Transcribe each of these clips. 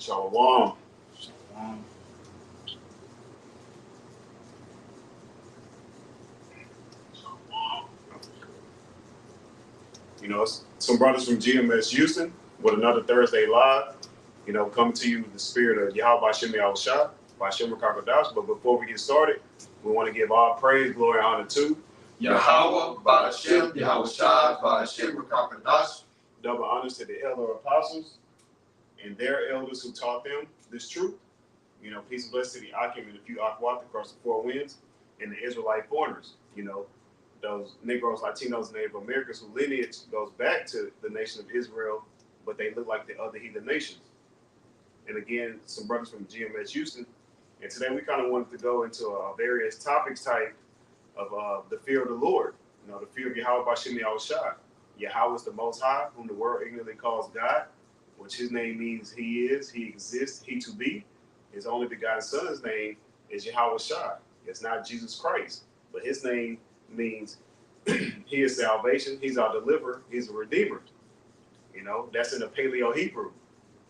Shalom. Shalom. You know, some brothers from GMS Houston with another Thursday Live. You know, coming to you with the spirit of Yahawah B'Shem Yahushua, B'Shem Rakakadash. But before we get started, we want to give all praise, glory, and honor to Yahawah B'Shem Yahushua B'Shem Rakakadash. Double honors to the elder apostles and their elders who taught them this truth. You know, peace and blessing to the Akim and the few Akwat across the four winds and the Israelite foreigners. You know, those Negroes, Latinos, Native Americans whose lineage goes back to the nation of Israel, but they look like the other heathen nations. And again, some brothers from GMS Houston. And today we kind of wanted to go into a various topics type of the fear of the Lord. You know, the fear of Yahawah B'Shem Yahushua. Yahweh is the Most High, whom the world ignorantly calls God, which his name means he is, he exists, he to be. His only begotten son's name is Yahweh Shai. It's not Jesus Christ, but his name means he is salvation, he's our deliverer, he's a redeemer. You know, that's in the Paleo Hebrew.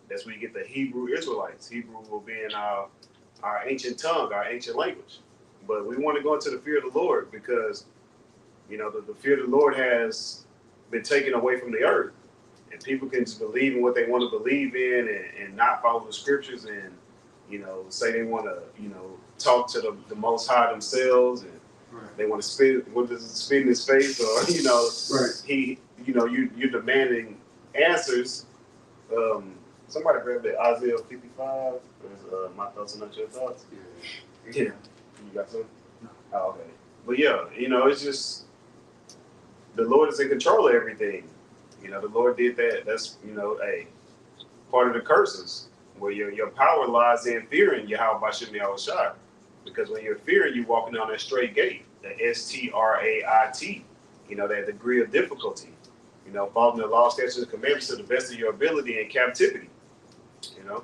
That's where you get the Hebrew Israelites. Hebrew will be in our ancient tongue, our ancient language. But we want to go into the fear of the Lord because, you know, the fear of the Lord has been taken away from the earth. And people can just believe in what they want to believe in and not follow the scriptures and, you know, say they want to, you know, talk to the Most High themselves and they want to spit in his face or, you know, you're demanding answers. Somebody grabbed that Isaiah 55. My thoughts are not your thoughts. Yeah. You got some? No. Oh, okay. But yeah, you know, it's just the Lord is in control of everything. You know, the Lord did that. That's, you know, part of the curses where your power lies in fearing Yahawah B'Shem Yahushua. Because when you're fearing, you're walking down that straight gate, the STRAIT, you know, that degree of difficulty. You know, following the law, statutes, and commandments to the best of your ability in captivity. You know?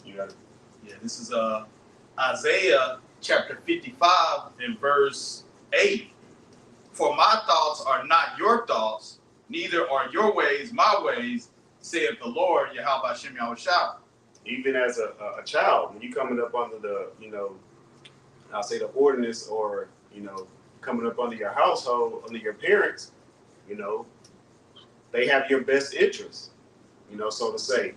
You got it. Yeah, this is Isaiah chapter 55 and verse 8. For my thoughts are not your thoughts, neither are your ways my ways, saith the Lord, Yahawah B'Shem Yahushua. Even as a child, when you coming up under the, you know, I'll say the ordinance or, you know, coming up under your household, under your parents, you know, they have your best interests, you know, so to say.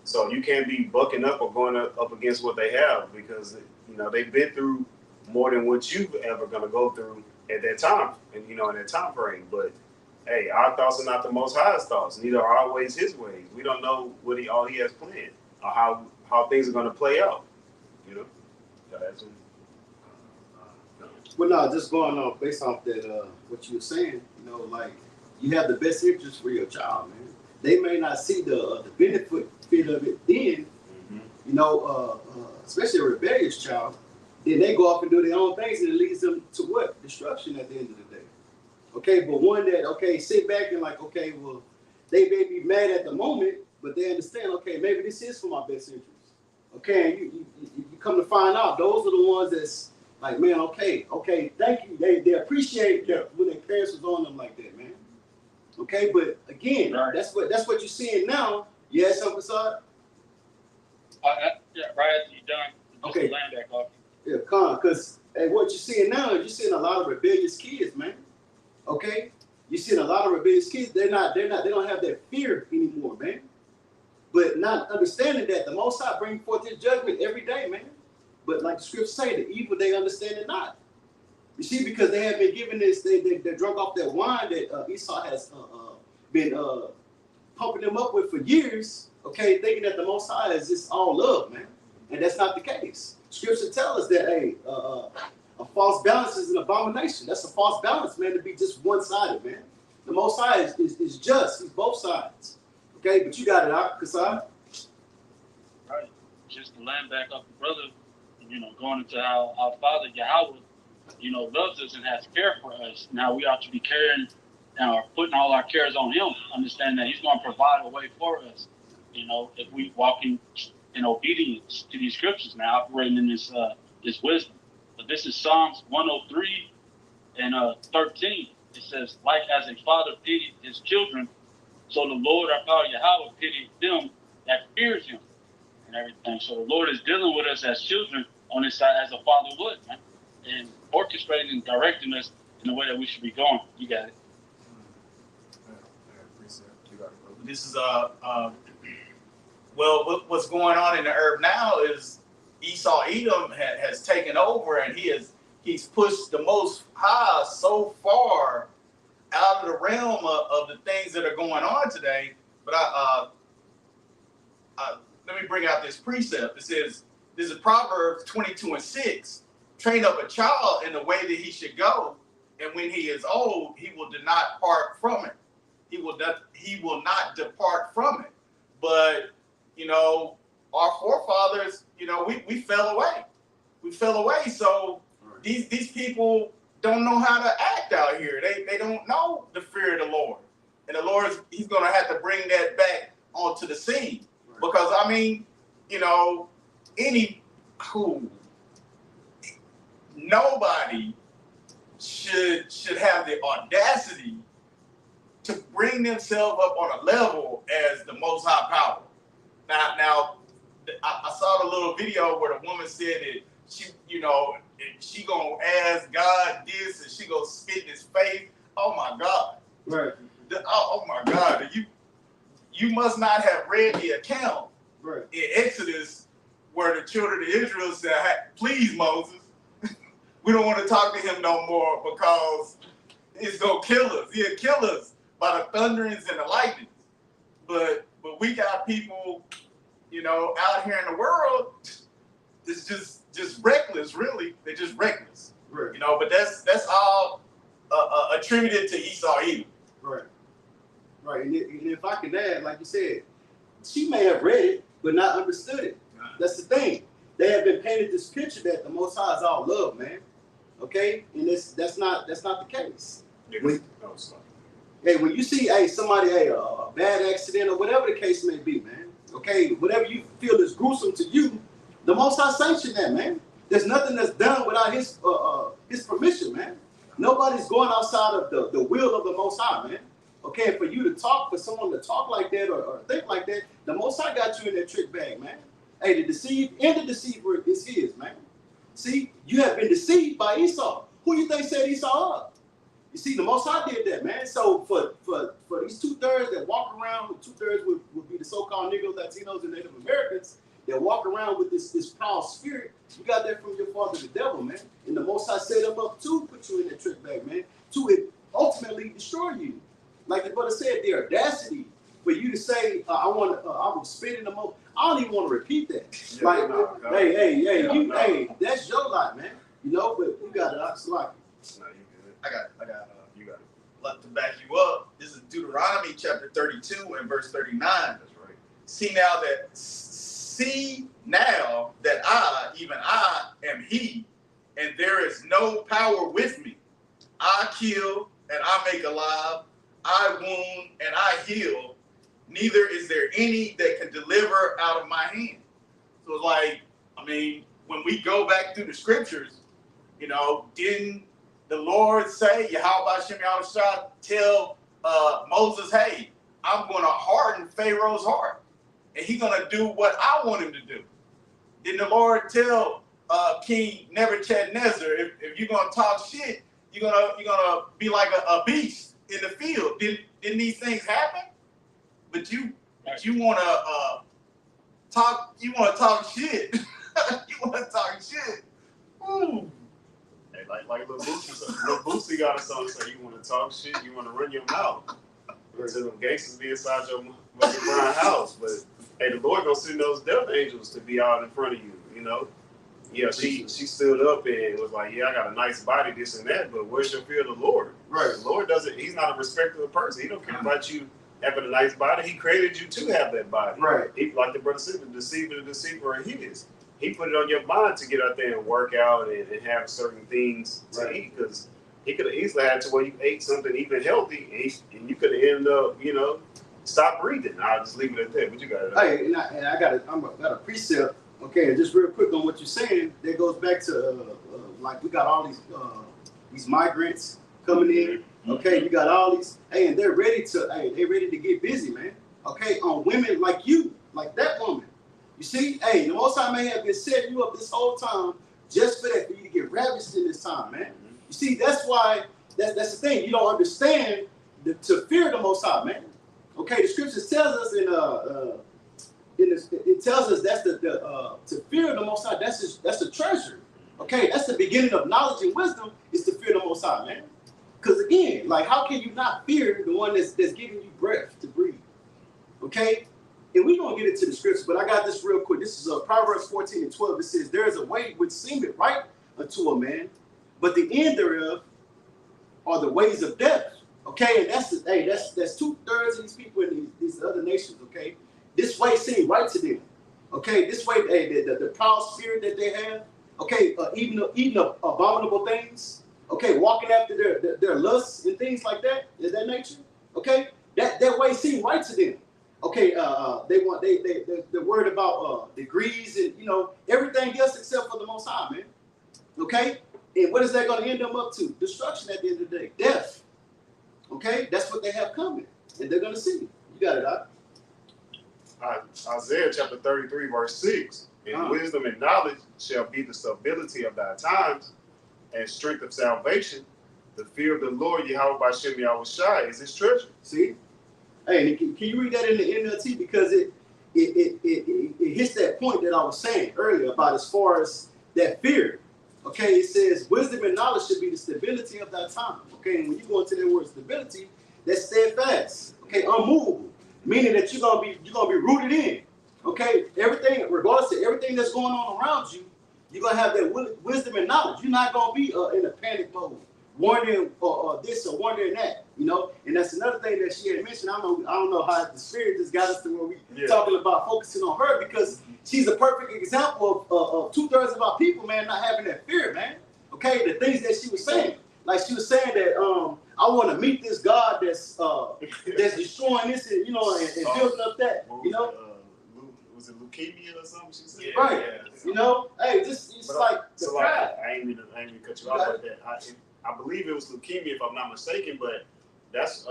So you can't be bucking up or going up against what they have because, you know, they've been through more than what you've ever going to go through at that time, and, you know, in that time frame. But, hey, our thoughts are not the Most High's thoughts. Neither are our ways his ways. We don't know what all he has planned or how things are going to play out, you know. Well, no, just going on based off that, what you were saying, you know, like you have the best interest for your child, man. They may not see the benefit of it then, you know, especially a rebellious child. Then they go off and do their own things, and it leads them to what? Destruction at the end of the day. Okay, but one that, okay, sit back and like, okay, well, they may be mad at the moment, but they understand, okay, maybe this is for my best interest. Okay, and you come to find out, those are the ones that's like, man, okay, thank you. They appreciate when their parents was on them like that, man. Okay, but again, right. that's what you're seeing now. You had something, Saad? Yeah, right after you're done. Just Okay. Land back off. Yeah, because what you're seeing now is you're seeing a lot of rebellious kids, man. Okay, you're seeing a lot of rebellious kids. They don't have that fear anymore, man. But not understanding that the Most High bring forth his judgment every day, man. But like the scriptures say, the evil they understand it not. You see, because they have been given this, they're drunk off that wine that Esau has been pumping them up with for years. Okay, thinking that the Most High is just all love, man, and that's not the case. Scripture tells us that a false balance is an abomination. That's a false balance, man, to be just one-sided, man. The Most High is just. He's both sides. Okay, but you got it out, Kasai. Right. Just to land back up the brother, you know, going into how our Father Yahawah, you know, loves us and has care for us. Now we ought to be caring and putting all our cares on him, understand that he's going to provide a way for us, you know, if we walk in obedience to these scriptures now, operating in this wisdom. But this is Psalms 103 and 13. It says, like as a father pitied his children, So the Lord, our Father Yahawah, pitied them that fears him and everything. So the Lord is dealing with us as children on this side as a father would, man, and orchestrating and directing us in the way that we should be going. You got it. This is well, what's going on in the earth now is Esau Edom has taken over, and he's pushed the Most High so far out of the realm of the things that are going on today. But let me bring out this precept. It says, this is Proverbs 22:6. Train up a child in the way that he should go, and when he is old, he will not depart from it. He will not depart from it. But, you know, our forefathers, you know, we fell away. We fell away. So these people don't know how to act out here. They don't know the fear of the Lord. And the Lord, he's going to have to bring that back onto the scene. Because, I mean, you know, nobody should have the audacity to bring themselves up on a level as the Most High Power. Now, I saw the little video where the woman said that she gonna ask God this and she gonna spit in his face. Oh my God! Right. Oh my God! You must not have read the account Right. in Exodus where the children of Israel said, hey, "Please, Moses, we don't want to talk to him no more because it's gonna kill us. He'll kill us by the thunderings and the lightnings." But we got people, you know, out here in the world. It's just reckless, really. They're just reckless, Right. you know. But that's all attributed to Esau Edom. Right. Right. And if I can add, like you said, she may have read it but not understood it. That's the thing. They have been painted this picture that the Most High is all love, man. Okay, and that's not the case. When you see somebody a bad accident or whatever the case may be, man. Okay, whatever you feel is gruesome to you, the Most High sanctioned that, man. There's nothing that's done without his permission, man. Nobody's going outside of the will of the Most High, man. Okay, for you to talk, for someone to talk like that or think like that, the Most High got you in that trick bag, man. Hey, the deceived and the deceiver is his, man. See, you have been deceived by Esau. Who you think set Esau up? You see, the Most High did that, man. So for these 2/3 that walk around, 2/3 would be the so-called Negroes, Latinos, and Native Americans that walk around with this proud spirit. You got that from your father, the devil, man. And the Most High set them up to put you in that trick bag, man, to ultimately destroy you. Like the brother said, the audacity for you to say, I will spit in the most. I don't even want to repeat that. Yeah, like, hey, that's your life, man. You know, but you got it. It's like, No, you good. I got You got it. lot to back you up. This is Deuteronomy chapter 32 and verse 39. That's right. See now that I, even I, am he, and there is no power with me. I kill and I make alive. I wound and I heal. Neither is there any that can deliver out of my hand. So like, I mean, when we go back through the scriptures, you know, didn't the Lord say, Yahawah tell Moses, hey, I'm going to harden Pharaoh's heart, and he's going to do what I want him to do. Didn't the Lord tell King Nebuchadnezzar, if you're going to talk shit, you're gonna be like a beast in the field? Didn't these things happen? But you want to talk. You want to talk shit. You want to talk shit. Ooh. Hey, like Lil Boosie got a song say, you want to talk shit, you want to run your mouth until them gangsters be inside your brown house. But hey, the Lord gonna send those death angels to be out in front of you. You know. Yeah, she stood up and was like, yeah, I got a nice body, this and that, but where's your fear of the Lord? right. The Lord doesn't, he's not a respecter of person. He don't care about you having a nice body. He created you to have that body. Right. He, like the brother said, the deceiver are his. He put it on your mind to get out there and work out and have certain things to eat, because he could have easily had to where you ate something even healthy and you could have ended up, you know, stop breathing. I'll just leave it at that. But you got it. Hey, and I got a precept. Okay, and just real quick on what you're saying, that goes back to like we got all these migrants coming in. Okay, you got all these, hey, and they're ready to get busy, man. Okay, on women like you, like that woman. You see, hey, the Most High may have been setting you up this whole time just for that, for you to get ravished in this time, man. You see, that's why, that's the thing. You don't understand to fear the Most High, man. Okay, the scriptures tells us it tells us that's to fear the Most High. That's the treasure. Okay, that's the beginning of knowledge and wisdom is to fear the Most High, man. Because again, like, how can you not fear the one that's giving you breath to breathe? Okay, and we're gonna get into the scripture, but I got this real quick. This is Proverbs 14:12. It says, "There is a way which seemeth right unto a man, but the end thereof are the ways of death." Okay, and that's 2/3 of these people in these other nations. Okay, this way seems right to them. Okay, this way, the proud spirit that they have. Okay, eating abominable things. Okay, walking after their lusts and things like that. Is that nature? Okay, that way seems right to them. Okay, they're worried about degrees and everything else except for the Most High, man. Okay, and what is that going to end them up to? Destruction at the end of the day, death. Okay, that's what they have coming, and they're going to see. You got it, Doc. Isaiah chapter 33, verse 6. And wisdom and knowledge shall be the stability of thy times, and strength of salvation. The fear of the Lord, Yahawah B'Shem Yahushua, is his treasure. See? Hey, can you read that in the NLT? Because it hits that point that I was saying earlier about as far as that fear. Okay, it says wisdom and knowledge should be the stability of that time. Okay, and when you go into that word stability, that's steadfast. Okay, unmovable, meaning that you're gonna be rooted in. Okay, everything, regardless of everything that's going on around you, you're gonna have that wisdom and knowledge. You're not gonna be in a panic mode, wondering this or wondering that. And that's another thing that she had mentioned. I don't know how the spirit just got us to where we talking about focusing on her, because she's a perfect example of 2/3 of our people, man, not having that fear, man. Okay, the things that she was saying, like she was saying that I want to meet this God that's destroying this, and building up that, Was it leukemia or something she said? Right. Hey, it's like the pride. I ain't mean to cut you off like that. I believe it was leukemia, if I'm not mistaken, but that's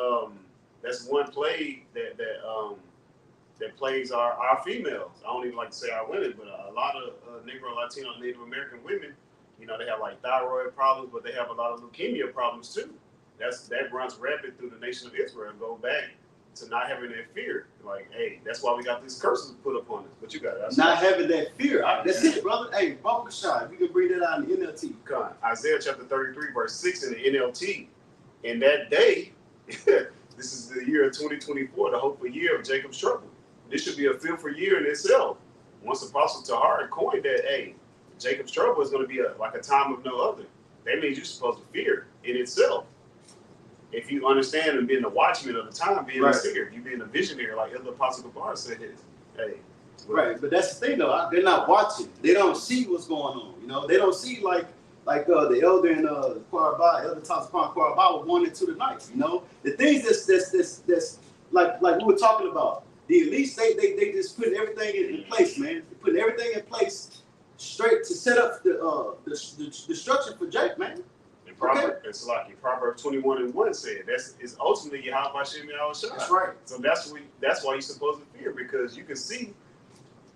one plague that plagues our females. I don't even like to say our women, but a lot of Negro, Latino, Native American women, they have like thyroid problems, but they have a lot of leukemia problems too. That runs rapid through the nation of Israel. Go back to not having that fear. Like, hey, that's why we got these curses put upon us. But you got it. Not having that fear. That's it, brother. Hey, Baba Kashai, if you can bring that out in the NLT. Come on. Isaiah chapter 33, verse 6 in the NLT. In that day, this is the year of 2024, the hopeful year of Jacob's trouble. This should be a fearful year in itself. Once Apostle Tahar coined that, hey, Jacob's trouble is going to be like a time of no other. That means you're supposed to fear in itself. If you understand and being the watchman of the time, being a seer, you being a visionary, like Elder Apostle Gabar said, hey. Right, but that's the thing though. They're not watching. They don't see what's going on. They don't see like the elder and Quarabah, Elder Thomas Quarabah were going into the night. The things that's like we were talking about. The elites, they just putting everything in place, man. They're putting everything in place straight to set up the structure for Jake, man. Proverbs 21:1 said it's ultimately Yahawah B'Shem Yahushua. That's right. So that's why you're supposed to fear, because you can see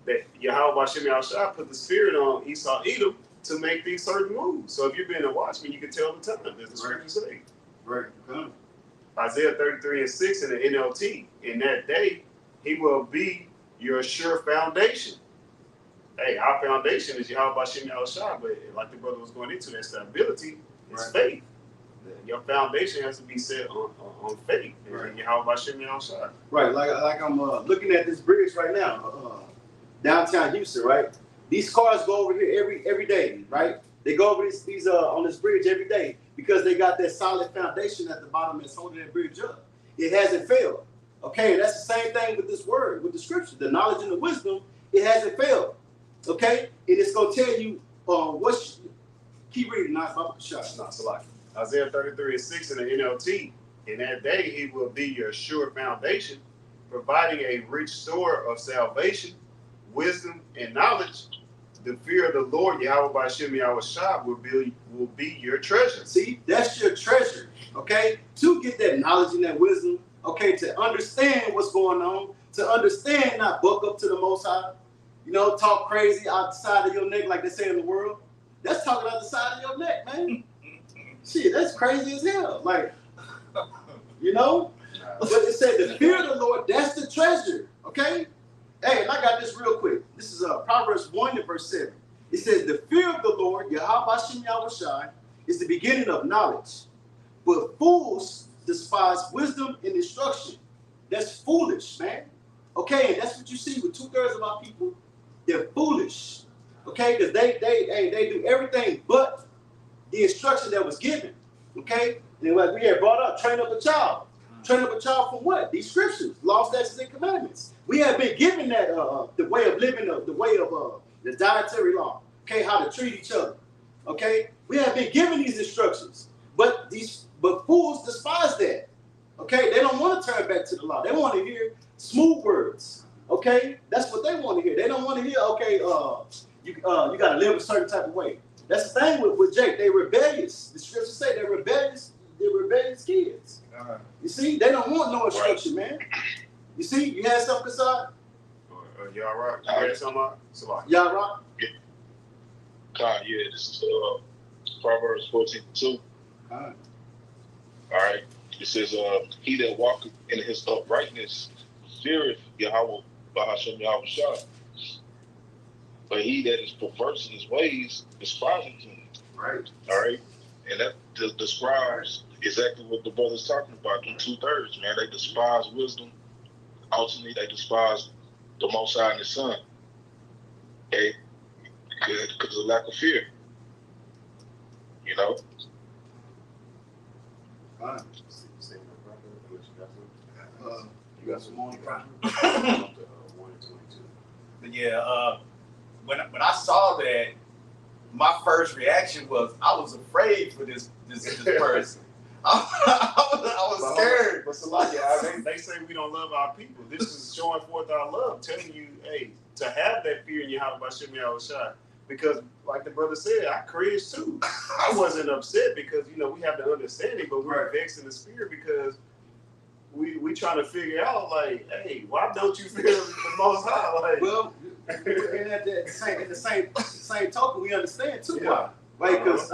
that Yahawah B'Shem Yahushua put the spirit on Esau Edom to make these certain moves. So if you're being a watchman, you can tell the time, as the scripture say. Right. Isaiah 33:6 in the NLT. In that day, he will be your sure foundation. Hey, our foundation is Yahawah B'Shem Yahushua, but like the brother was going into, that stability is faith. Your foundation has to be set on faith. Right. Yahawah B'Shem Yahushua. Right, like I'm looking at this bridge right now, downtown Houston, right? These cars go over here every day, right? They go over these on this bridge every day because they got that solid foundation at the bottom that's holding that bridge up. It hasn't failed. Okay, and that's the same thing with this word, with the scripture, the knowledge and the wisdom. It hasn't failed. Okay, and it's gonna tell you keep reading, not about the shot. Not so like Isaiah 33:6 in the NLT. In that day, he will be your sure foundation, providing a rich store of salvation, wisdom, and knowledge. the fear of the Lord, Yahweh Ba'ashem Yahweh will be your treasure. See, that's your treasure, okay? To get that knowledge and that wisdom, okay, to understand what's going on, to understand, not buck up to the Most High, you know, talk crazy out the side of your neck like they say in the world. That's talking out the side of your neck, man. Shit, that's crazy as hell. Like, you know? But it said the fear of the Lord, that's the treasure, okay? Hey, and I got this real quick. This is Proverbs 1 and verse 7. It says, the fear of the Lord, Yahweh Ba'ashem Yahweh, is the beginning of knowledge. But fools despise wisdom and instruction. That's foolish, man. Okay, and that's what you see with 2/3 of our people. They're foolish. Okay, because they do everything but the instruction that was given. Okay? And like we had brought up, train up a child. Train up a child from what? These scriptures, laws, statutes, and commandments. We have been given that the way of living, the way of the dietary law. Okay, how to treat each other. Okay, we have been given these instructions, but fools despise that. Okay, they don't want to turn back to the law. They want to hear smooth words. Okay, that's what they want to hear. They don't want to hear, okay, you got to live a certain type of way. That's the thing with Jake. They're rebellious. The scriptures say they're rebellious. They're rebellious kids. You see, they don't want no instruction, man. You see, you had something, Kasad? Y'all rock. You had something? Y'all rock? God, yeah, this is Proverbs 14:2. All right. It says, he that walketh in his uprightness feareth Yahweh Ba'ashem Yahweh. But he that is perverse in his ways despiseth him. Right. All right. And that describes exactly what the brother's talking about. Them 2/3, man. They despise wisdom. Ultimately, they despise the Most High and His Son. Okay? Because of lack of fear. You know? Fine. You got some more? But yeah, when I saw that, my first reaction was I was afraid for this person. I was scared. But Salakia, they say we don't love our people. This is showing forth our love, telling you, hey, to have that fear in Yahweh Ba'ashem Yahweh. Because, like the brother said, I cringed too. I wasn't upset because, you know, we have the understanding, but we're vexed in the spirit because we trying to figure out, like, hey, why don't you fear the Most High? Like, well, in the same token, we understand too why. Right? Because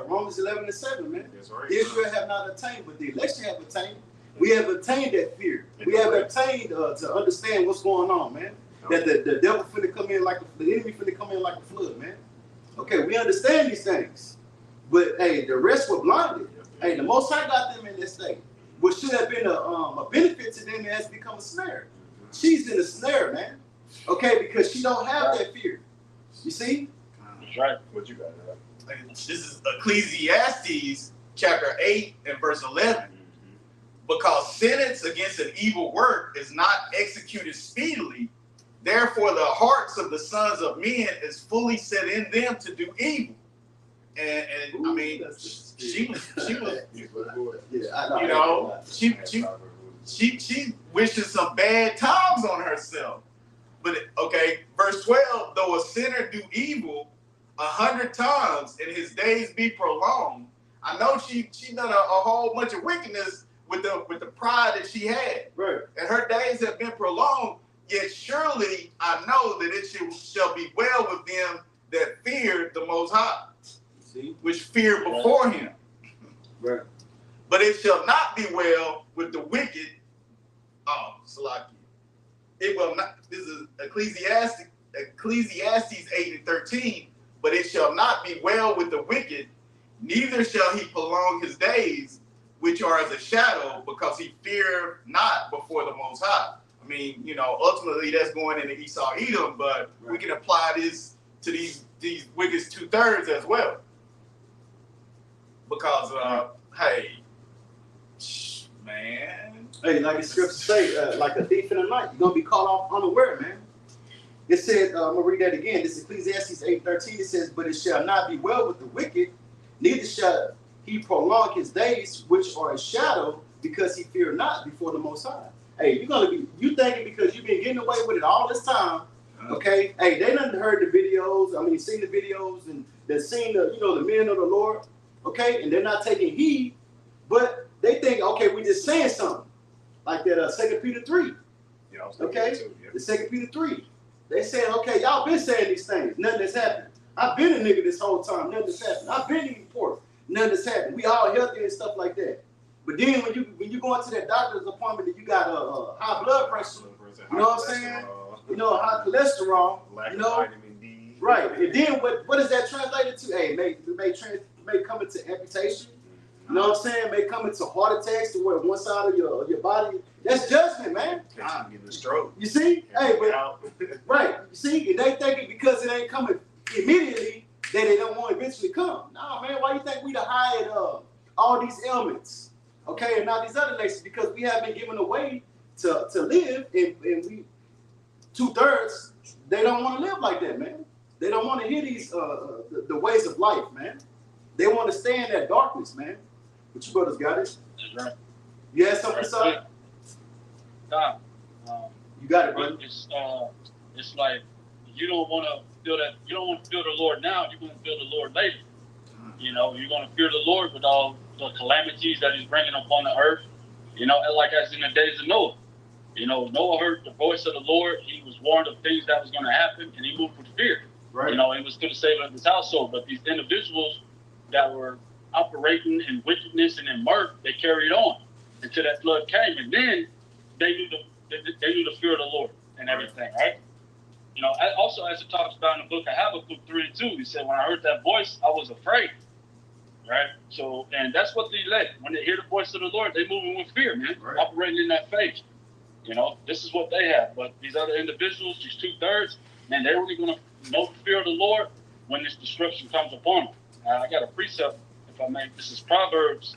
Romans 11:7, man. That's right. Israel have not attained, but the election have attained. We have attained that fear. We have attained to understand what's going on, man. That the devil finna come in like the enemy finna come in like a flood, man. Okay, we understand these things, but hey, the rest were blinded. Hey, the Most High got them in this state. What should have been a benefit to them has become a snare. She's in a snare, man. Okay, because she don't have that fear. You see? That's right. What you got? This is Ecclesiastes chapter 8 and verse 11. Because sentence against an evil work is not executed speedily, therefore the hearts of the sons of men is fully set in them to do evil. And I mean, she was yeah, you know, she wishing some bad times on herself. But okay, verse 12, though a sinner do evil 100 times and his days be prolonged. I know she done a whole bunch of wickedness with the pride that she had. Right. And her days have been prolonged, yet surely I know that it shall be well with them that fear the Most High. See? Which fear before him. Right. But it shall not be well with the wicked. Oh, Salaki. It will not. This is Ecclesiastes 8:13. But it shall not be well with the wicked, neither shall he prolong his days, which are as a shadow, because he fear not before the Most High. I mean, you know, ultimately that's going into Esau Edom, but we can apply this to these wicked 2/3 as well. Because, hey, man. Hey, like the scriptures say, like a thief in the night, you're going to be caught off unaware, man. It said, I'm going to read that again. This is Ecclesiastes 8:13. It says, but it shall not be well with the wicked, neither shall he prolong his days, which are a shadow, because he fear not before the Most High. Hey, you thinking because you've been getting away with it all this time, Okay, hey, they done heard the videos. I mean, seen the videos and they seen the, you know, the men of the Lord. Okay, and they're not taking heed, but they think, okay, we just saying something like that. 2 Peter 3. Yeah, I was Okay, too, yeah. the 2 Peter 3. They saying, okay, y'all been saying these things. Nothing has happened. I've been a nigga this whole time. Nothing has happened. I've been eating pork. Nothing has happened. We all healthy and stuff like that. But then when you go into that doctor's appointment and you got a high blood pressure, you know what I'm saying? You know, high cholesterol, lack you know, of vitamin D. right? And then what is that translated to? Hey, may come into amputation. You know what I'm saying? May come into heart attacks to where one side of your body. That's judgment, man. Getting a stroke. You see? Hey, but right. You see, and they thinking because it ain't coming immediately that it don't want to eventually come. Nah, man. Why you think we to hide all these ailments? Okay, and not these other nations because we have been given a way to live, and we 2/3 they don't want to live like that, man. They don't want to hear these the ways of life, man. They want to stay in that darkness, man. But you brothers got it. That's right. You had something to say? God, You got it, brother. It's like you don't want to feel that. You don't want to feel the Lord now. You're going to feel the Lord later. You know, you're going to fear the Lord with all the calamities that He's bringing upon the earth. You know, and like as in the days of Noah. You know, Noah heard the voice of the Lord. He was warned of things that was going to happen, and he moved with fear. Right. You know, he was to the saving of his household. But these individuals that were operating in wickedness and in murder, they carried on until that flood came, and then they knew the fear of the Lord and everything, right? You know, also as it talks about in the book of Habakkuk 3:2, he said, "When I heard that voice, I was afraid." Right? So, and that's what they let. When they hear the voice of the Lord, they moving with fear, man, right. Operating in that faith. You know, this is what they have. But these other individuals, these 2/3, man, they're only going to know the fear of the Lord when this destruction comes upon them. I got a precept, if I may. This is Proverbs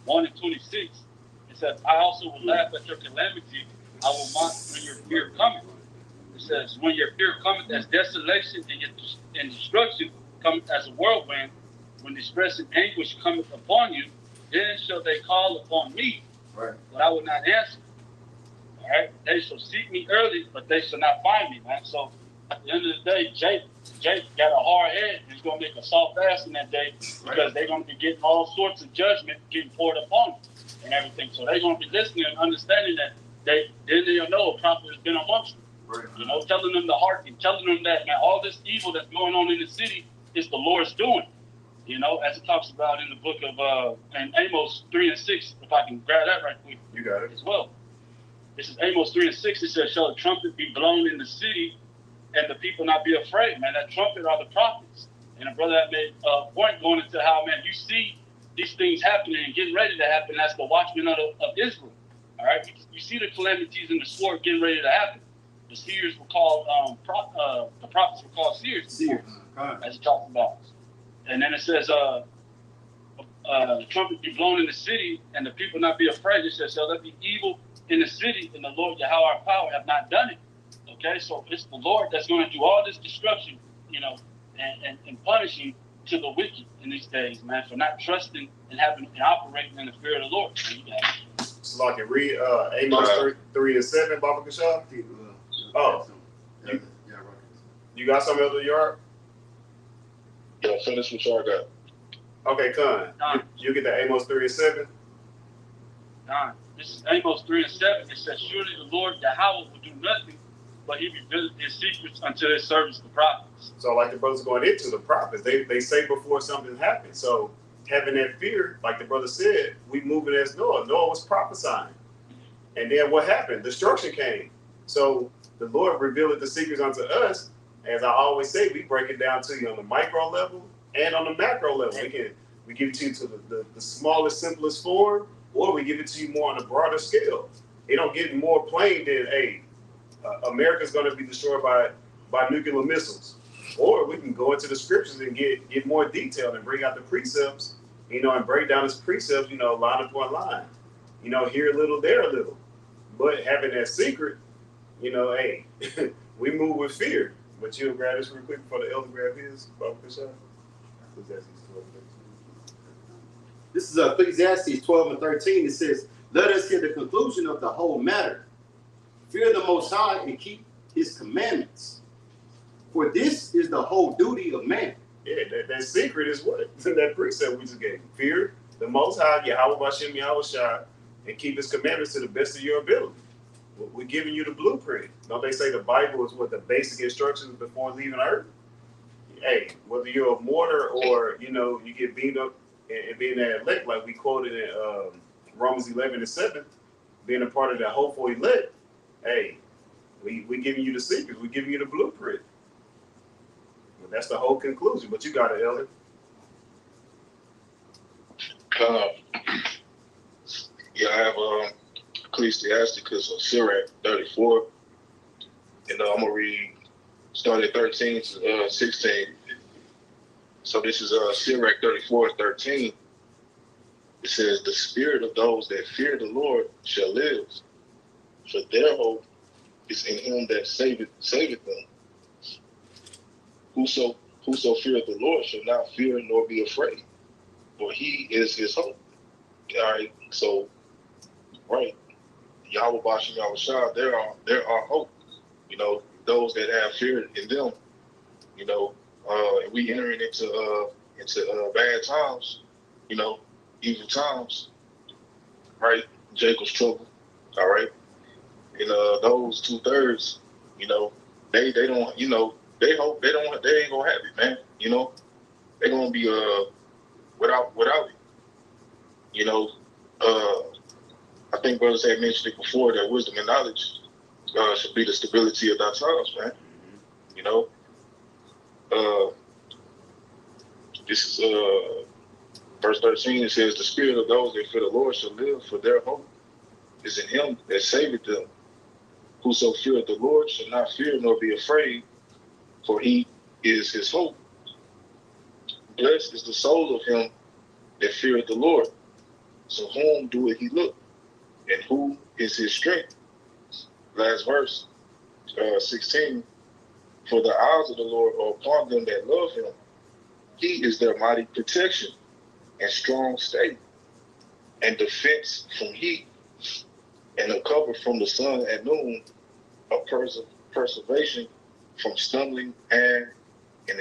1:26. It says, "I also will laugh at your calamity. I will mock when your fear cometh." It says, "When your fear cometh as desolation and destruction cometh as a whirlwind, when distress and anguish cometh upon you, then shall they call upon me, right. But I will not answer. All right, they shall seek me early, but they shall not find me, man." So at the end of the day, Jake got a hard head, and he's gonna make a soft ass in that day because they're gonna be getting all sorts of judgment getting poured upon them and everything. So they're gonna be listening and understanding that they'll know a prophet has been amongst them. Right. You know, telling them to hearken, telling them that, man, all this evil that's going on in the city is the Lord's doing. You know, as it talks about in the book of in Amos 3:6, if I can grab that right quick. You got it. As well. This is Amos 3:6. It says, "Shall a trumpet be blown in the city, and the people not be afraid?" Man, that trumpet are the prophets. And a brother that made a point going into how, man, you see these things happening and getting ready to happen. That's the watchmen of Israel. All right, you see the calamities and the sword getting ready to happen. The seers were called the prophets were called seers. Seers. As it talks about. And then it says, "The trumpet be blown in the city, and the people not be afraid." It says, "Shall there be evil in the city, and the Lord Yahawah our power have not done it?" Okay, so it's the Lord that's going to do all this destruction, you know, and punishing to the wicked in these days, man, for not trusting and having and operating in the fear of the Lord. So like read Amos 3:7, Baba Kashab. Oh, you got something else in your yard? Yeah, finish what y'all got. Don. Okay, Con. You get the Amos 3:7. Don. This is Amos 3:7. It says, "Surely the Lord Yahawah will do nothing, but He revealed His secrets unto His servants the prophets." So like the brothers going into the prophets, they say before something happens. So having that fear, like the brother said, we moving as Noah. Noah was prophesying. And then what happened? Destruction came. So the Lord revealed the secrets unto us. As I always say, we break it down to you on the micro level and on the macro level. We give it to you to the smallest, simplest form, or we give it to you more on a broader scale. It don't get more plain than, hey, America's going to be destroyed by nuclear missiles. Or we can go into the scriptures and get more detailed and bring out the precepts, you know, and break down these precepts, you know, line upon line. You know, here a little, there a little. But having that secret, you know, hey, we move with fear. But you'll grab this real quick before the elder grab his. This is Ecclesiastes 12:13. It says, "Let us hear the conclusion of the whole matter. Fear the Most High and keep His commandments, For this is the whole duty of man. Yeah, that secret is what? That precept we just gave. Fear the Most High, Yahawah Bashem Yahweh Shai, and keep His commandments to the best of your ability. We're giving you the blueprint. Don't they say the Bible is what the basic instructions before leaving Earth? Hey, whether you're a martyr or you get beamed up and being that elect, like we quoted in Romans 11:7, being a part of that hopeful elect. Hey, we giving you the secrets. We giving you the blueprint. Well, that's the whole conclusion. But you got it, Elder. Yeah, I have Ecclesiasticus of Sirach 34, and I'm gonna read start at 13 to 16. So this is Sirach 34:13. It says, "The spirit of those that fear the Lord shall live, for their hope is in Him that saveth them. Whoso feareth the Lord shall not fear nor be afraid, for He is his hope." All right, so right, Yahweh Bashem Yahweh Shai, there are hope. Those that have fear in them. And we entering into bad times. Evil times. Right, Jacob's trouble. All right, and those 2/3, they don't, they hope they ain't gonna have it, man. They're gonna be without it. I think brothers had mentioned it before that wisdom and knowledge should be the stability of our times, man. This is verse 13. It says, "The spirit of those that fear the Lord shall live, for their hope is in Him that saveth them. Whoso feareth the Lord shall not fear nor be afraid, for He is his hope. Blessed is the soul of him that feareth the Lord. So whom doeth he look? And who is his strength?" Last verse, 16. "For the eyes of the Lord are upon them that love Him. He is their mighty protection and strong stay, and defense from heat, and a cover from the sun at noon, a preservation from stumbling, and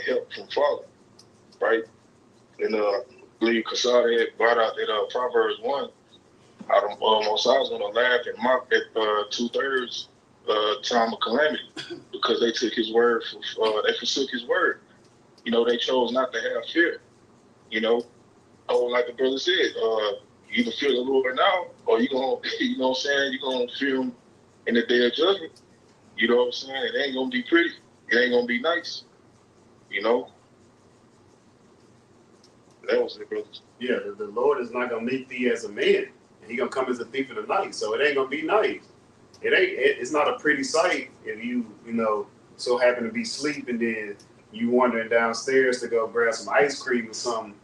help from falling." Right? And I believe Kasada had brought out that Proverbs 1. I was going to laugh and mock at 2/3 time of calamity, because they took His word, they forsook His word. They chose not to have fear. Like the brother said, you either fear the Lord now, or you're going to, you're going to fear Him in the day of judgment. You know what I'm saying? It ain't going to be pretty. It ain't going to be nice. That was it, brothers. Yeah, the Lord is not gonna meet thee as a man. He gonna come as a thief in the night. So it ain't gonna be nice. It's not a pretty sight if you so happen to be asleep and then you wandering downstairs to go grab some ice cream or something,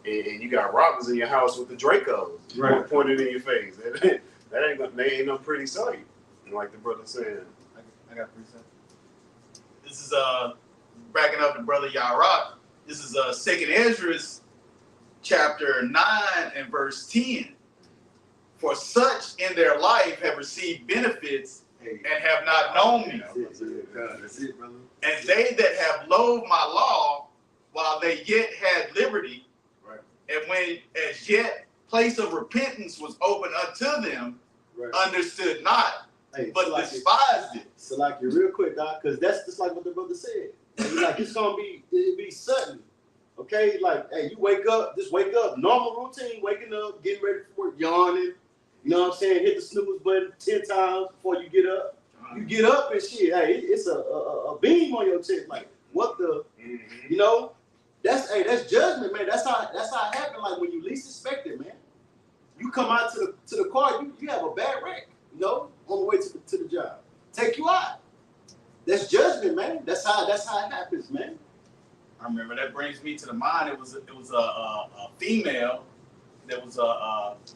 and you got robbers in your house with the Dracos pointed in your face. That ain't no pretty sight. Like the brother said. I got 3 cents. This is backing up the brother Yarok. This is 2nd Ezra's chapter 9 and verse 10. "For such in their life have received benefits and have not known me. That's it, brother. And they that have loathed my law while they yet had liberty, Right. And when as yet place of repentance was open unto them, Right. Understood not, Hey, but so despised it." So like you real quick, Doc, because that's just like what the brother said. Like it'll be sudden. Okay, like hey, you wake up, normal routine, waking up, getting ready for work, yawning. You know what I'm saying? Hit the snooze button 10 times before you get up. You get up and shit. Hey, it's a beam on your chest. Like what the, That's judgment, man. That's how it happened. Like when you least expect it, man. You come out to the car, you have a bad wreck, on the way to the job. Take you out. That's judgment, man. That's how it happens, man. I remember that brings me to the mind. It was a female that was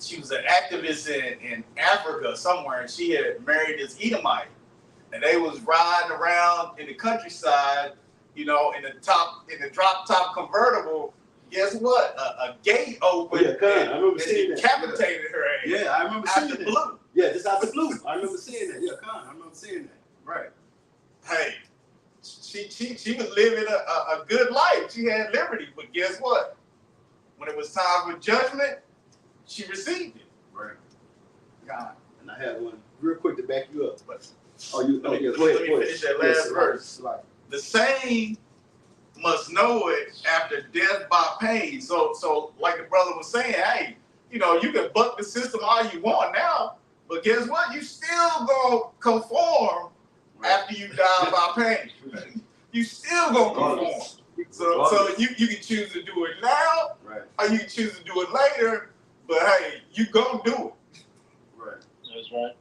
she was an activist in Africa somewhere, and she had married this Edomite, and they was riding around in the countryside, in the drop top convertible. Guess what? A gate opened and decapitated her ass. Yeah, I remember seeing that. Blue. Yeah, just out the blue. I remember seeing that. Yeah, I remember seeing that. Right. Hey, she was living a good life. She had liberty, but guess what? When it was time for judgment, she received it. Right. God. And I had one real quick to back you up. But Oh, you. let me, Yeah, go ahead. let me finish that last Yes, verse. right. The same must know it after death by pain. So like the brother was saying, hey, you know, you can buck the system all you want now, but guess what? You still gonna conform after you die by pain. You still gonna conform. So you can choose to do it now, Right. or you can choose to do it later, but hey, you gonna do it. Right. That's right.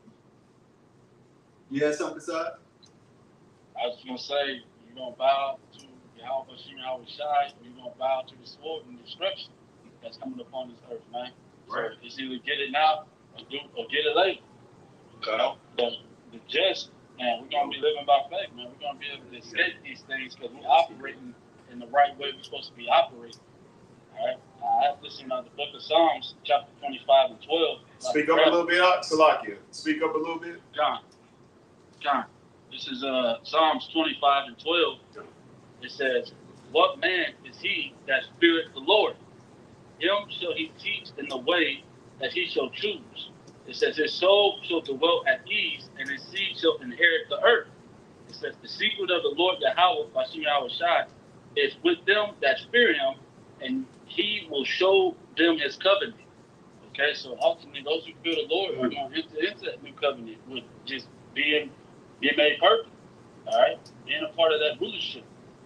You had something to say? I was just gonna say, you're gonna bow to Yahawah Shai, you're gonna bow to the sword and destruction that's coming upon this earth, man. Right. So it's either get it now or get it later. You know, the just, man, we're gonna be living by faith, man. We're gonna be able to escape these things because we're operating in the right way we're supposed to be operating. All right. I have listened to the book of Psalms, chapter 25 and 12. Speak up a little bit, Salakia. Speak up a little bit. John. This is Psalms 25 and 12. It says, "What man is he that feareth the Lord? Him shall he teach in the way that he shall choose." It says, "His soul shall dwell at ease, and his seed shall inherit the earth." It says, "The secret of the Lord Yahawah Bashim Yahushai is with them that fear him, and he will show them his covenant." Okay, so ultimately, those who fear the Lord are going to enter into that new covenant with just being made perfect. All right, being a part of that rulership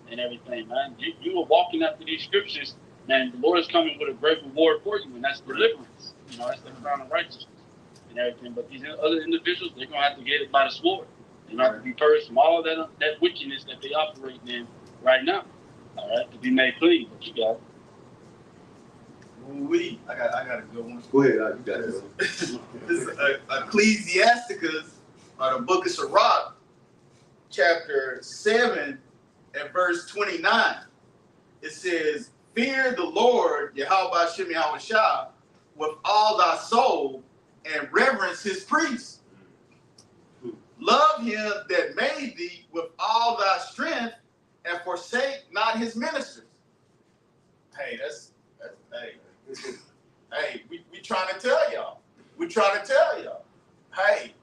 and everything, man. You were walking after these scriptures, man. The Lord is coming with a great reward for you, and that's deliverance. You know, that's the crown of righteousness and everything. But these other individuals, they're gonna have to get it by the sword. They're gonna have to be purged from all that wickedness that they operate in right now. All right, to be made clean. But you got it. I got a good one. Go ahead. You got it. This is Ecclesiasticus, or the book of Sirach, chapter 7 and verse 29. It says, "Fear the Lord, Yahawah Shem Yahushua, with all thy soul, and reverence his priests. Love him that made thee with all thy strength, and forsake not his ministers." Hey, that's hey, we trying to tell y'all. We trying to tell y'all. Hey,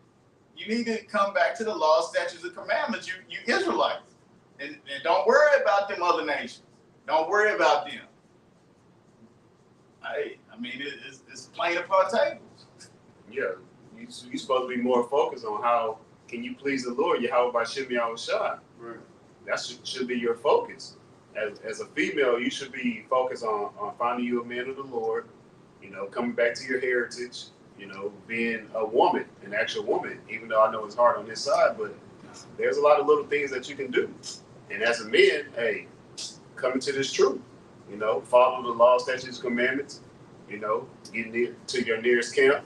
you need to come back to the law, statutes, and commandments, you Israelites. And don't worry about them other nations. Don't worry about them. Hey, I mean, it's plain upon tables. Yeah, you supposed to be more focused on how can you please the Lord, Yahawah Bashim Yahushua. Right. That should be your focus. As a female, you should be focused on finding you a man of the Lord, you know, coming back to your heritage, you know, being a woman, an actual woman, even though I know it's hard on this side, but there's a lot of little things that you can do. And as a man, hey, come into this truth, you know, follow the law, statutes, commandments, you know, get near to your nearest camp,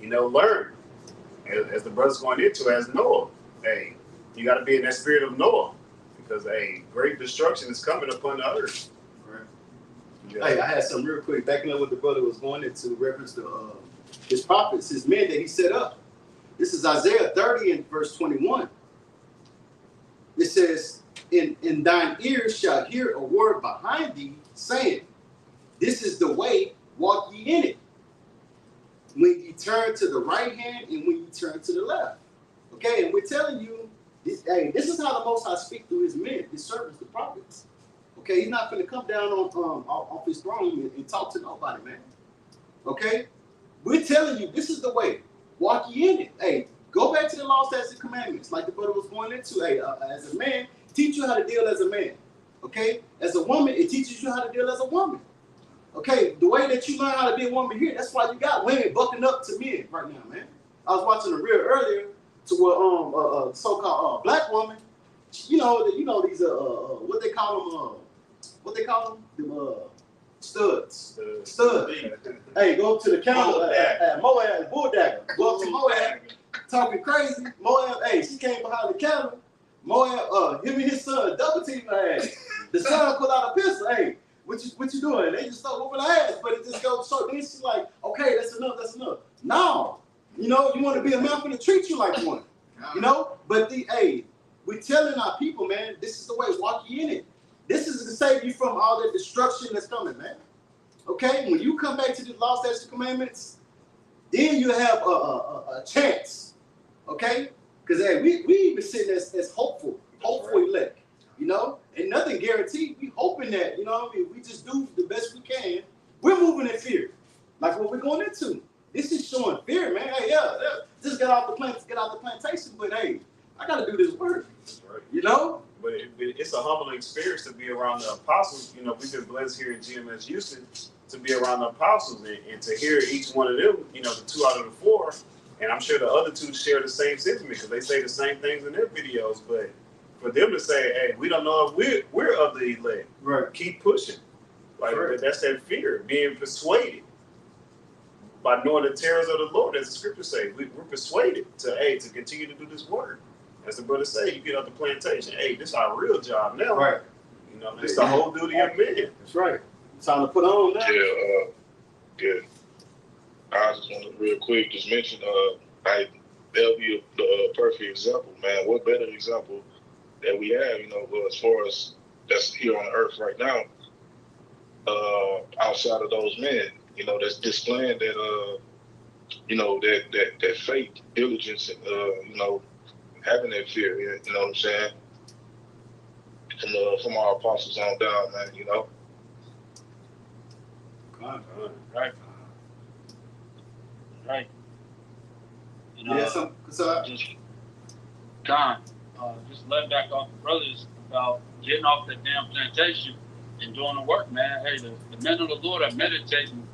you know, learn. As the brother's going into as Noah, hey, you got to be in that spirit of Noah because, hey, great destruction is coming upon the earth. Right. Yeah. Hey, I had some real quick, backing up what the brother was going into reference to his prophets, his men that he set up. This is Isaiah 30 and verse 21. It says, in thine ears shall hear a word behind thee, saying, this is the way, walk ye in it. When you turn to the right hand and when you turn to the left. Okay, and we're telling you, this is how the Most High speak through his men, his servants, the prophets. Okay, he's not going to come down off his throne and talk to nobody, man. Okay, we're telling you, this is the way, walk ye in it. Hey, go back to the law, statutes, and commandments, like the brother was going into. Hey, as a man, teach you how to deal as a man. Okay, as a woman, it teaches you how to deal as a woman. Okay, the way that you learn how to be a woman here, that's why you got women bucking up to men right now, man. I was watching a reel earlier to where so-called black woman, you know these what they call them studs. Hey, go up to the counter at Moab, bull dagger. Go up to Moab, talking crazy. Moab, hey, she came behind the counter. Moab, him and his son double team her ass. The son pulled out a pistol. Hey, what you doing? They just start whooping her ass, but it just goes so. Then she's like, okay, that's enough. No, you know, you want to be a man, I'm gonna treat you like one. You know, but we we're telling our people, man, this is the way, walk ye in it. This is to save you from all the destruction that's coming, man. Okay? When you come back to the law, statutes, and commandments, then you have a chance. Okay? Because hey, we even sitting as hopeful elect. You know? And nothing guaranteed. We hoping that, you know what I mean? We just do the best we can. We're moving in fear. Like what we're going into. This is showing fear, man. Hey, yeah. Just get out the plantation, but hey, I gotta do this work. Right. You know? But it's a humbling experience to be around the apostles. You know, we've been blessed here in GMS Houston to be around the apostles and to hear each one of them, you know, the 2 out of the 4. And I'm sure the other 2 share the same sentiment because they say the same things in their videos. But for them to say, hey, we don't know if we're of the elect. Right. Keep pushing. Like, right. That's that fear, being persuaded by knowing the terrors of the Lord, as the scriptures say. We're persuaded to continue to do this work. As the brother say, you get out the plantation. Hey, this is our real job now. Right. You know, this is the whole duty of men. That's right. It's time to put on now. Yeah. I just want to real quick just mention, they'll be the perfect example, man. What better example that we have, you know, as far as that's here on earth right now, outside of those men, you know, that's displaying that, you know, that faith, diligence, and, you know, having that fear, you know what I'm saying? From our apostles on down, man, you know? Right. Right. You know, Yeah, so just let back off the brothers about getting off that damn plantation and doing the work, man. Hey, the men of the Lord are meditating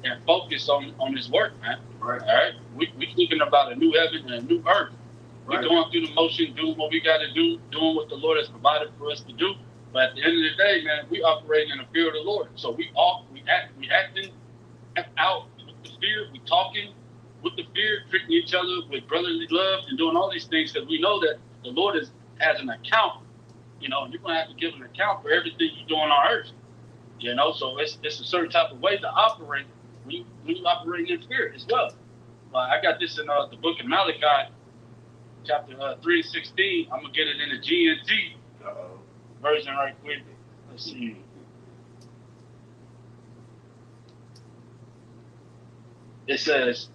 and focused on this work, man. Right. All right? We thinking about a new heaven and a new earth. We're going through the motion, doing what we got to do, doing what the Lord has provided for us to do. But at the end of the day, man, we operate in the fear of the Lord. So we acting out with the fear, we talking with the fear, treating each other with brotherly love, and doing all these things because we know that the Lord has an account. You know, and you're gonna have to give an account for everything you're doing on earth. You know, so it's a certain type of way to operate when you operate in fear as well. I got this in the book of Malachi, chapter 3:16. I'm gonna get it in the GNT version right quick. Let's see. It says,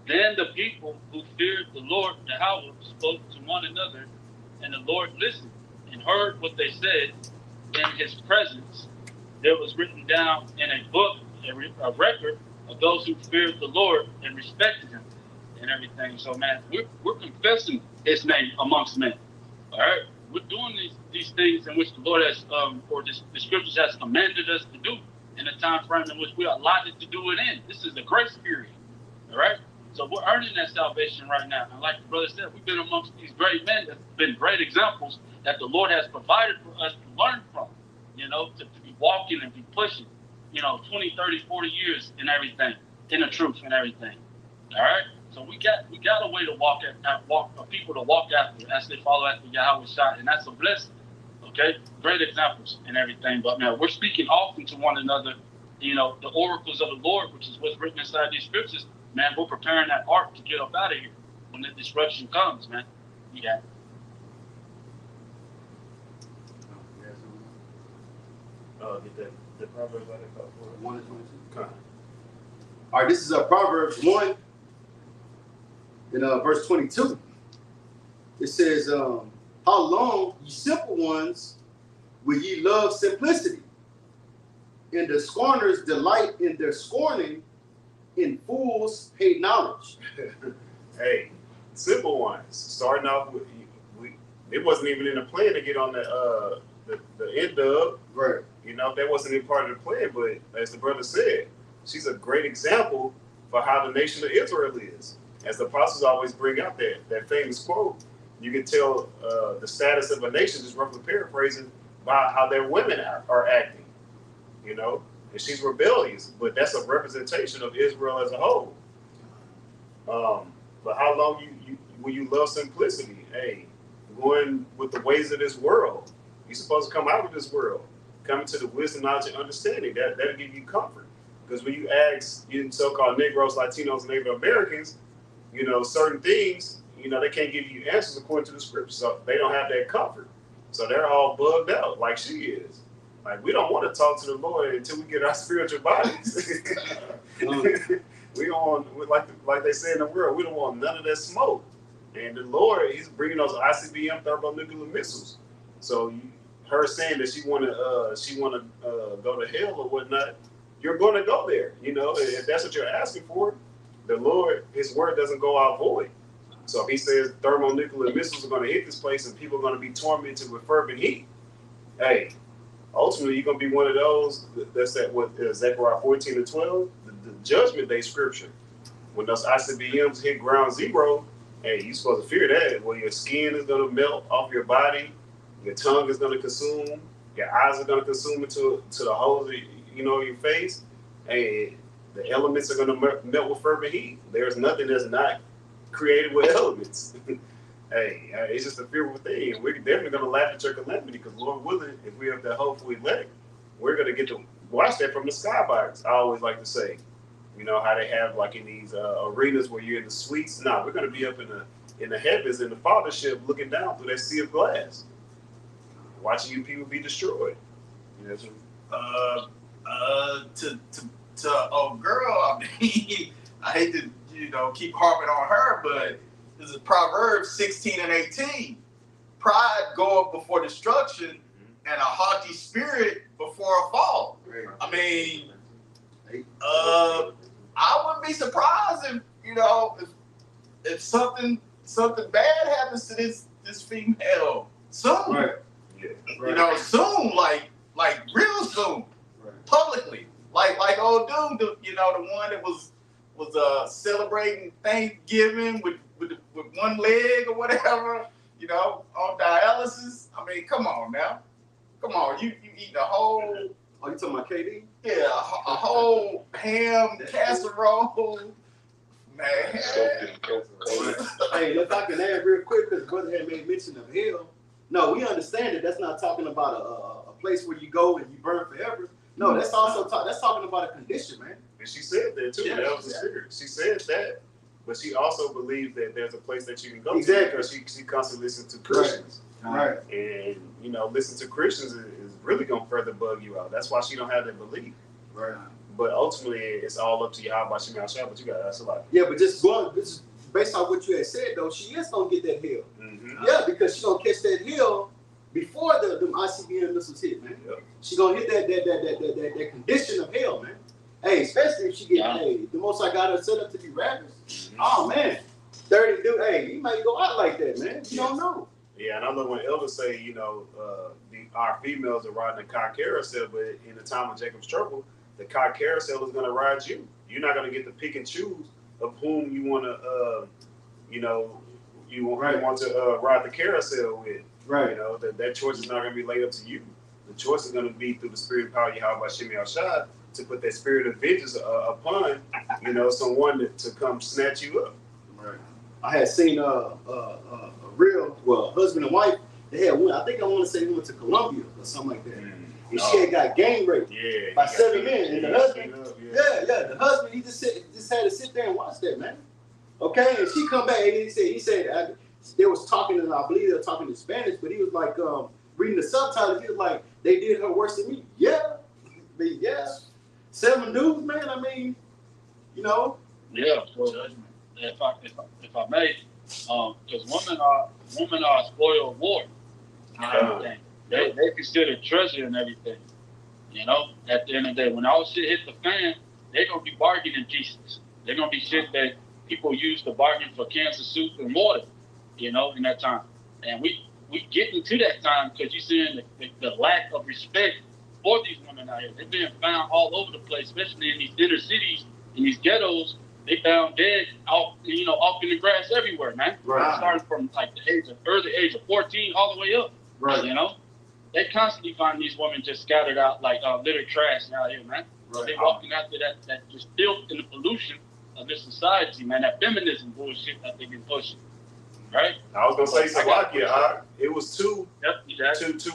"Then the people who feared the Lord Yahawah spoke to one another, and the Lord listened and heard what they said in his presence. There was written down in a book a record of those who feared the Lord and respected him," and everything. So, man, we're confessing his name amongst men. All right? We're doing these things in which the Lord has, or the scriptures has commanded us to do in a time frame in which we are allotted to do it in. This is the grace period. All right? So we're earning that salvation right now. And like the brother said, we've been amongst these great men that have been great examples that the Lord has provided for us to learn from, you know, to be walking and be pushing, you know, 20, 30, 40 years and everything, in the truth and everything. All right? So we got a way to walk for people to walk after as they follow after Yahawah's shot, and that's a blessing. Okay? Great examples and everything. But now we're speaking often to one another, you know, the oracles of the Lord, which is what's written inside these scriptures. Man, we're preparing that ark to get up out of here when the disruption comes, man. Yeah. Get the Proverbs out of 1 and 22. Come on. All right, this is Proverbs 1 in verse 22. It says, "How long, ye simple ones, will ye love simplicity? And the scorners delight in their scorning, and fools hate knowledge." Hey, simple ones. Starting off with, it wasn't even in the plan to get on the end of. Right. You know, that wasn't even part of the plan. But as the brother said, she's a great example for how the nation of Israel is. As the apostles always bring out that famous quote, you can tell the status of a nation, just roughly paraphrasing, by how their women are acting. You know, and she's rebellious, but that's a representation of Israel as a whole. But how long will you love simplicity? Hey, going with the ways of this world. You're supposed to come out of this world, come into the wisdom, knowledge, and understanding. That'll give you comfort. Because when you ask so-called Negroes, Latinos, and Native Americans, you know, certain things, they can't give you answers according to the scripture. So they don't have that comfort. So they're all bugged out like she is. Like, we don't want to talk to the Lord until we get our spiritual bodies. We don't want, like they say in the world, we don't want none of that smoke. And the Lord, He's bringing those ICBM thermonuclear missiles. So her saying that she want to go to hell or whatnot, you're going to go there. If that's what you're asking for, the Lord, His word doesn't go out void. So if He says thermonuclear missiles are going to hit this place and people are going to be tormented with fervent heat, hey, ultimately you're going to be one of those. That's at what Zechariah 14:12, the judgment day scripture. When those ICBMs hit ground zero, hey, you're supposed to fear that. Well, your skin is going to melt off your body, your tongue is going to consume, your eyes are going to consume into the holes of your face. Hey, the elements are going to melt with fervent heat. There's nothing that's not created with elements. Hey, it's just a fearful thing. We're definitely going to laugh at your calamity because, Lord willing, if we have the hopeful elect, we're going to get to watch that from the skybox. I always like to say, how they have like in these arenas where you're in the suites. No, we're going to be up in the heavens in the fathership, looking down through that sea of glass, watching you people be destroyed. To old girl, I mean, I hate to keep harping on her, but this is Proverbs 16:18. Pride goeth before destruction, and a haughty spirit before a fall. I mean, I wouldn't be surprised if something bad happens to this female soon. Right. Yeah. Soon, like real soon, publicly. Like old dude, the one that was celebrating Thanksgiving with one leg or whatever, on dialysis. I mean, come on now. Come on, you eat the whole. Oh, you talking about KD? Yeah, a whole ham casserole, man. Hey, if I can add real quick, because brother had made mention of hell. No, we understand that that's not talking about a place where you go and you burn forever. No, that's also that's talking about a condition, man. And she said that too. Yeah, that was the spirit. She said that, but she also believed that there's a place that you can go Exactly. to because she constantly listens to Christians. Right. And listen to Christians is really gonna further bug you out. That's why she don't have that belief. Right. But ultimately, it's all up to Yahawah but you got that's a lot. Yeah, but just based on what you had said though, she is gonna get that hill. Mm-hmm. Yeah, because she's gonna catch that hill before them ICBM missiles hit, man. Yep. She's gonna hit that condition of hell, man. Hey, especially if she get the most I got her set up to be ravished. Mm-hmm. Oh man, 30 dude. Hey, you might go out like that, man. You don't know. Yeah, and I know when elders say, our females are riding the car carousel, but in the time of Jacob's trouble, the car carousel is going to ride you. You're not going to get to pick and choose of whom you want to, you want to ride the carousel with. Right. That choice is not going to be laid up to you. The choice is going to be through the spirit of power, Yahawah Shemi Al-Shad, to put that spirit of vengeance upon, someone to come snatch you up. Right. I had seen a real husband and wife. They had one. I think I want to say they went to Colombia or something like that. And she had got gang raped by 7 men. And the husband, the husband, he just had to sit there and watch that, man. Okay, and she come back and he said they was talking, and I believe they were talking in Spanish, but he was like reading the subtitles. He was like, they did her worse than me. Yeah, 7 dudes, man. I mean, Yeah. So, if I may, because women are a spoiled war. They consider treasure and everything. At the end of the day, when all shit hit the fan, they're gonna be bargaining pieces. They're gonna be shit that people use to bargain for cans of soup and water. In that time, and we getting to that time because you're seeing the lack of respect for these women out here. They're being found all over the place, especially in these inner cities, in these ghettos. They found dead off in the grass everywhere, man. Right. Starting from like the early age of 14 all the way up. Right. They constantly find these women just scattered out like litter trash out here, man. Right. They walking after that just filth and the pollution of this society, man. That feminism bullshit that they've been pushing. Right. I was gonna say Salakia. It was two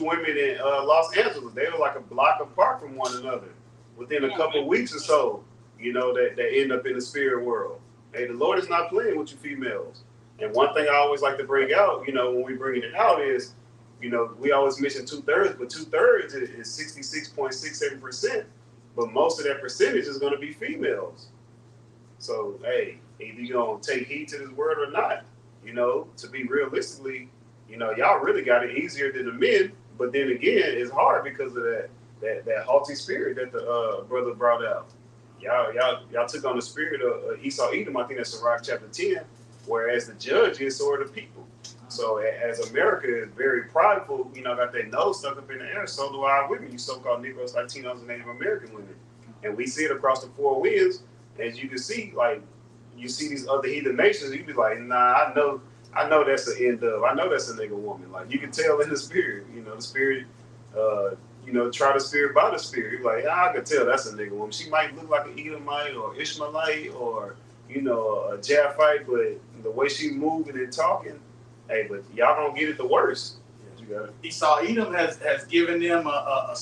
women in Los Angeles. They were like a block apart from one another. Within a couple of weeks or so, that end up in the spirit world. Hey, the Lord is not playing with you females. And one thing I always like to bring out, when we bring it out is, we always mention 2/3, but 2/3 is 66.67%. But most of that percentage is going to be females. So, hey, either you're going to take heed to this word or not. To be realistically, y'all really got it easier than the men. But then again, it's hard because of that haughty spirit that the brother brought out. Y'all took on the spirit of Esau Edom. I think that's Sirach chapter 10. Whereas the judge is, so are the people. So as America is very prideful, got their nose stuck up in the air, so do our women, you so-called Negroes, Latinos, and Native American women. And we see it across the four winds. As you can see, like, you see these other heathen nations, you be like, nah, I know that's the end of. I know that's a nigga woman. Like, you can tell in the spirit, the spirit, try the spirit by the spirit. You're like, I can tell that's a nigga woman. She might look like an Edomite or Ishmaelite or, a Japhite, but the way she moving and talking, hey, but y'all don't get it the worst. Yeah, you got it. Esau Edom has given them a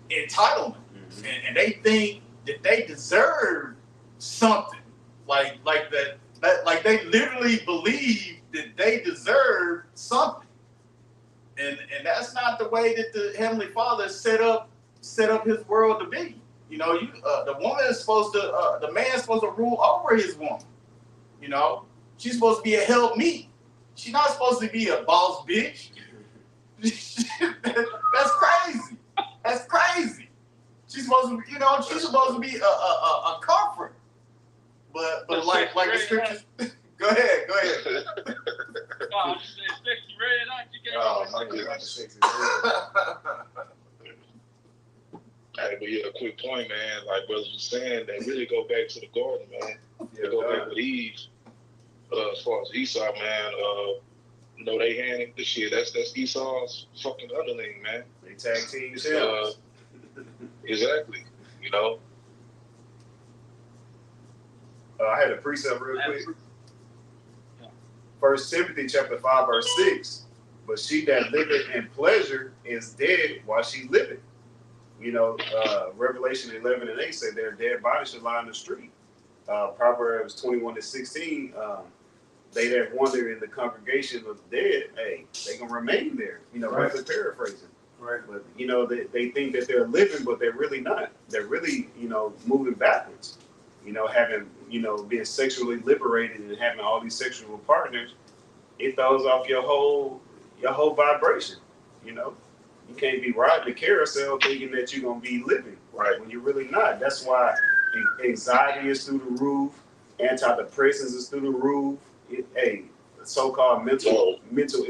entitlement, and they think that they deserve something, like that, like they literally believe that they deserve something, and that's not the way that the Heavenly Father set up His world to be. The woman is supposed to, the man's supposed to rule over his woman. She's supposed to be a helpmeet. She's not supposed to be a boss bitch. That's crazy. That's crazy. She's supposed to, she's supposed to be a comfort. But like the scriptures. Go ahead. Oh, I'm just saying, sexy red, aren't you? Hey, but yeah, a quick point, man. Like brothers was saying, they really go back to the garden, man. They go back with Eve. As far as Esau, man, they handed the shit. That's Esau's fucking underling, man. They tag team themselves. Exactly. I had a precept real quick. 1 Timothy chapter 5, verse 6. But she that liveth in pleasure is dead while she liveth. Revelation 11 and 8 said their dead body should lie in the street. Proverbs 21-16, they that wander in the congregation of the dead, hey, they gonna remain there. Right. Rather paraphrasing. Right. But they think that they're living, but they're really not. They're really, moving backwards. Having, being sexually liberated and having all these sexual partners, it throws off your whole vibration. You can't be riding the carousel thinking that you're gonna be living, right? When you're really not. That's why anxiety is through the roof, antidepressants is through the roof. So-called mental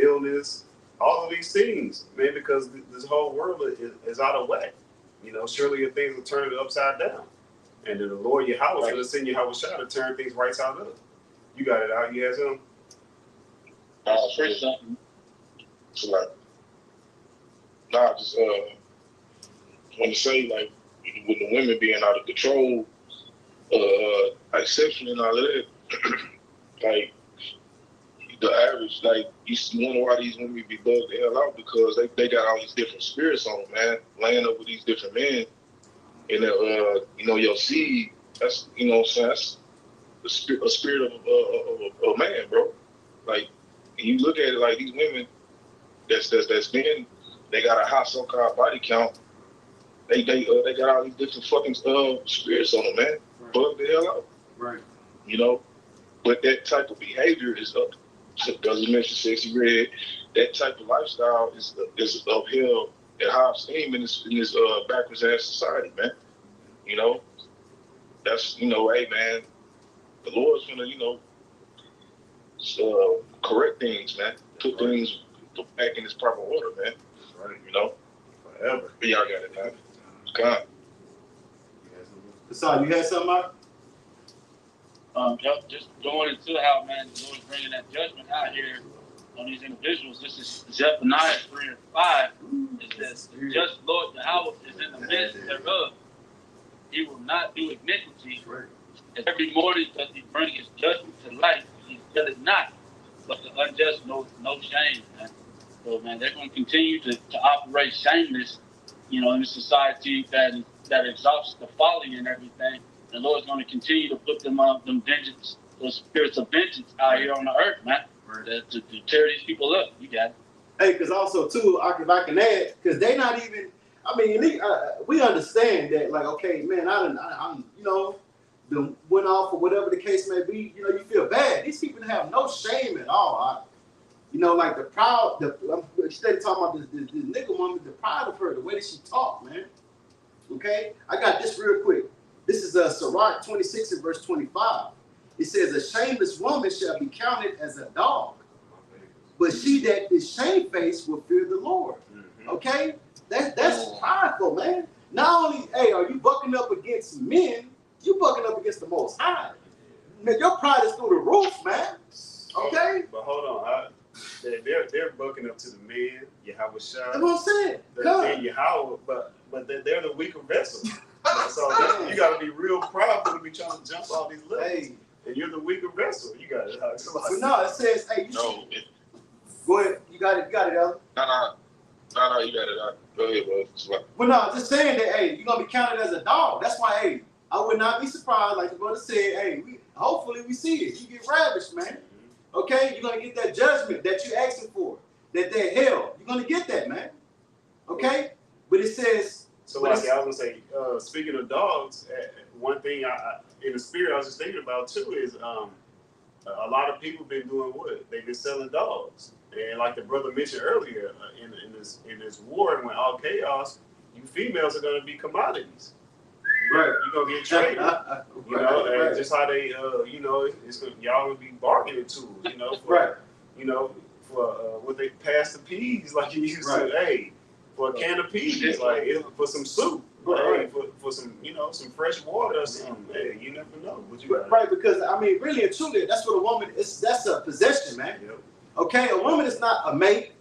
illness, all of these things, man, because this whole world is out of whack. Surely your things will turn it upside down, and then the Lord Yahawah is gonna send Yahawah to turn things right side up. You got it out. You have some. Something. So like. Nah, just want to say, like, with the women being out of control, like sexually and all of that, like, the average, like, you wonder why these women be bugged the hell out, because they got all these different spirits on them, man, laying up with these different men, and your seed, that's, that's a spirit of a man, bro. Like, you look at it like these women that's been, they got a high so-called body count. They got all these different fucking spirits on them, man. Right. Bug the hell out. Right. But that type of behavior is up. Doesn't mention sexy red. That type of lifestyle is upheld at high esteem in this backwards ass society, man. That's hey man, the Lord's gonna correct things, man. Put things back in its proper order, man. Right. Forever. But y'all got it, man. Come on. So you had something, Mark? Just going into how, man, the Lord's bringing that judgment out here on these individuals. This is Zephaniah 3 and 5. It says, the just Lord Yahawah is in the midst thereof. He will not do iniquity. Right. And every morning does he bring his judgment to light. He does it not, but the unjust no shame, man. So, man, they're going to continue to operate shameless, in a society that exalts the folly and everything. The Lord's going to continue to put them vengeance those spirits of vengeance out here on the earth, man. To tear these people up. You got it. Hey, because also too, if I can add, because they not even. I mean, we understand that, like, okay, man, I'm, you know, the went off or whatever the case may be. You know, you feel bad. These people have no shame at all. You know, like I'm steady talking about this nigga woman, the pride of her, the way that she talk, man. Okay, I got this real quick. This is Sirach 26 and verse 25. It says, "A shameless woman shall be counted as a dog, but she that is shamefaced will fear the Lord." Okay, that's prideful, man. Not only, hey, are you bucking up against men, you bucking up against the Most High. Man, your pride is through the roof, man. Okay, but hold on, they're bucking up to the man, Yahawah Shai. that's what I'm saying. And Yahawah, but they're the weaker vessel. So you got to be real proudful to be trying to jump all these levels. Hey. And you're the weaker vessel. You got it. But no, it says, hey, you should. Go ahead. You got it, Ellen. No, you got it. Go ahead, bro. Well, no, just saying that, hey, you're going to be counted as a dog. That's why, hey, I would not be surprised, like the brother said, hey, hopefully we see it. You get ravished, man. Okay? You're going to get that judgment that you're asking for, that they're hell. You're going to get that, man. Okay? But it says... So, like I was going to say, speaking of dogs, one thing in the spirit I was just thinking about, too, is a lot of people been doing what? They've been selling dogs. And like the brother mentioned earlier, in this war and when all chaos, you females are going to be commodities. Right. You're going to get traded. You know, and just how they, you know, y'all going to be bargaining tools, you know, for, you know, for what they pass the peas, like you used to, hey, for a can of peas, like for some soup, hey, for some, you know, some fresh water or something. Hey, you never know what you got. Right, because, I mean, really and truly, that's what a woman is. That's a possession, man. Yep. Okay, a woman is not a mate.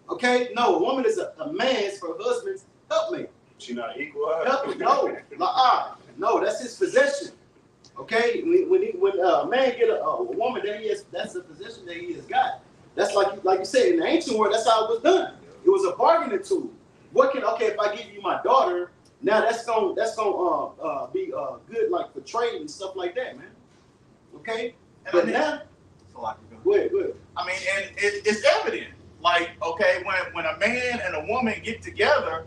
Okay, no, a woman is a man's, her husband's helpmate. She not equal. Helpmate, no, no, that's his possession. Okay, when a man get a woman that he has, that's the possession that he has got. That's like you said in the ancient world. That's how it was done. It was a bargaining tool. If I give you my daughter, now that's gonna be good, like for trade and stuff like that, man. Okay, but now. Go ahead. I mean, and it's evident. Like, okay, when a man and a woman get together,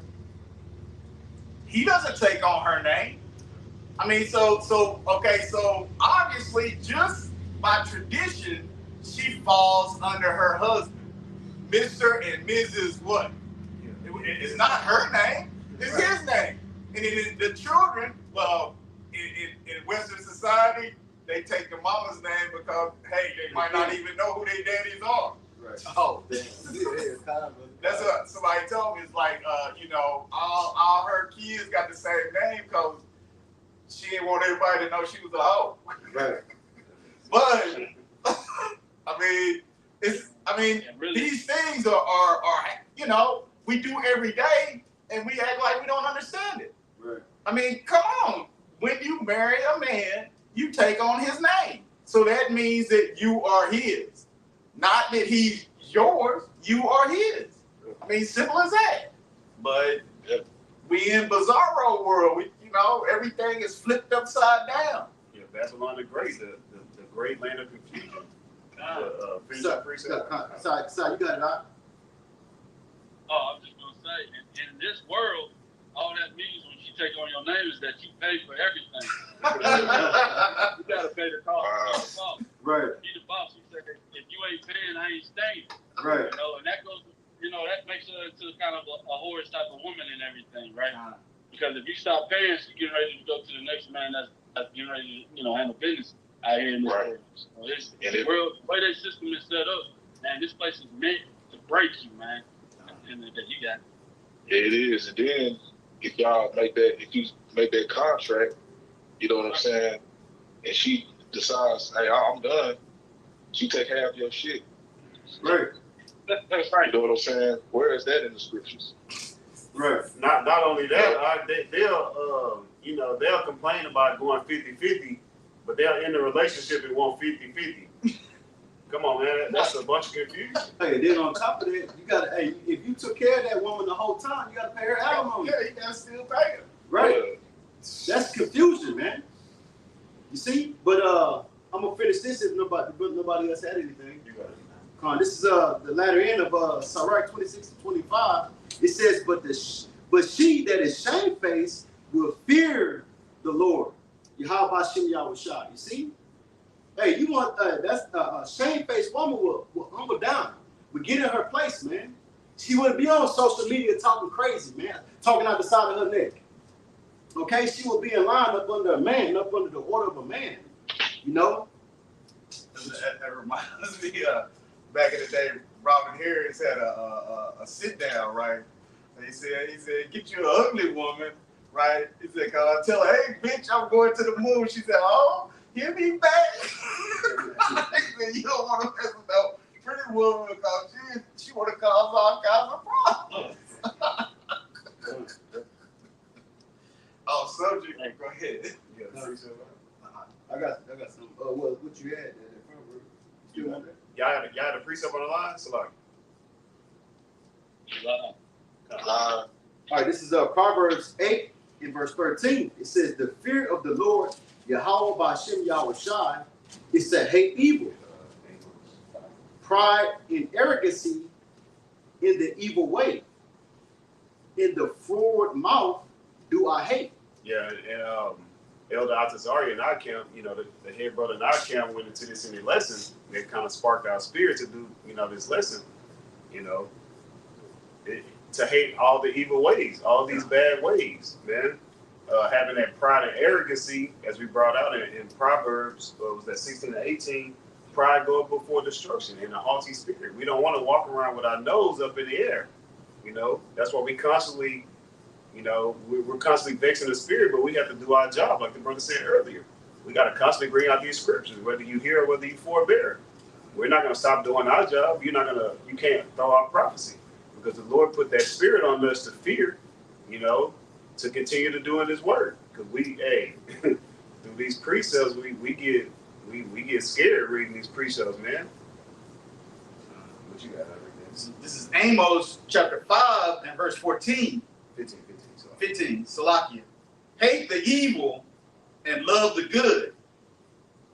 he doesn't take on her name. I mean, so obviously, just by tradition, she falls under her husband, Mr. and Mrs. What? It's not her name; it's his name. And the children, well, in Western society, they take the mama's name because, hey, they might not even know who their daddies are. Right. Oh, that's what somebody told me. It's like, you know, all her kids got the same name because she didn't want everybody to know she was a hoe. Right. But these things are you know, we do every day, and we act like we don't understand it. Right. I mean, come on. When you marry a man, you take on his name. So that means that you are his. Not that he's yours, you are his. I mean, simple as that. But we in bizarro world, you know, everything is flipped upside down. Yeah, Babylon the Great, the great land of confusion. Sorry, you got it out. Oh, I'm just going to say, in this world, all that means when you take on your name is that you pay for everything. You got to pay the cost. Right. Be the boss. You said, if you ain't paying, I ain't staying. Right. You know, and that goes, you know, that makes her into kind of a whorish type of woman and everything, right? Because if you stop paying, she's getting ready to go to the next man that's getting ready to, you know, handle business out here in this world. So the world, the way that system is set up, man, this place is meant to break you, man. And that you got. Yeah, it is. And then if you make that contract, you know what I'm saying, and she decides, hey, I'm done, she take half your shit. Right. That's right. You know what I'm saying? Where is that in the scriptures? Right. Not only that, they'll complain about going 50-50, but they'll end the relationship and want 50-50. Come on, man, that's a bunch of confusion. Hey, then on top of that, you gotta, hey, if you took care of that woman the whole time, you gotta pay her alimony. Yeah, you gotta still pay her. Right. That's confusion, man. You see? But I'm gonna finish this if nobody else had anything. You got it. Come on, this is the latter end of Sirach 26-25. It says, but she that is shamefaced will fear the Lord. Yahawah Shem Yahushua. You see? Hey, you want that's a shamefaced woman will humble down. Will get in her place, man. She wouldn't be on social media talking crazy, man, talking out the side of her neck. Okay, she will be in line up under a man, up under the order of a man. You know? That reminds me back in the day, Robin Harris had a sit down, right? And he said, get you an ugly woman, right? He said, tell her, hey, bitch, I'm going to the moon. She said, oh, he'll be back. He said, you don't want to mess with no pretty woman because she want to cause all kinds of problems. Oh, subject. Go ahead. I got some. What you had? Still on there? Y'all had a precept on the line? So like, all right, this is Proverbs 8 in verse 13. It says, the fear of the Lord, Yahawah B'Shem Yahushai, is to hate evil. Pride and arrogancy in the evil way. In the forward mouth do I hate. yeah, and Elder Altazari in our camp, you know, the head brother in our camp went into this in the lesson. That kind of sparked our spirit to do, you know, this lesson. You know, to hate all the evil ways, all these bad ways, man. Having that pride and arrogancy, as we brought out in Proverbs, was that 16 to 18, pride goeth before destruction and a haughty spirit. We don't want to walk around with our nose up in the air. You know, that's why we constantly, you know, we're constantly vexing the spirit, but we have to do our job, like the brother said earlier. We got to constantly bring out these scriptures, whether you hear or whether you forbear. We're not going to stop doing our job. You can't throw out prophecy because the Lord put that spirit on us to fear, you know, to continue to do in His word. Because through these precepts, we get scared reading these precepts, man. What you got over there? This is Amos chapter 5 and verse 14. 15. Salakia. Hate the evil and love the good,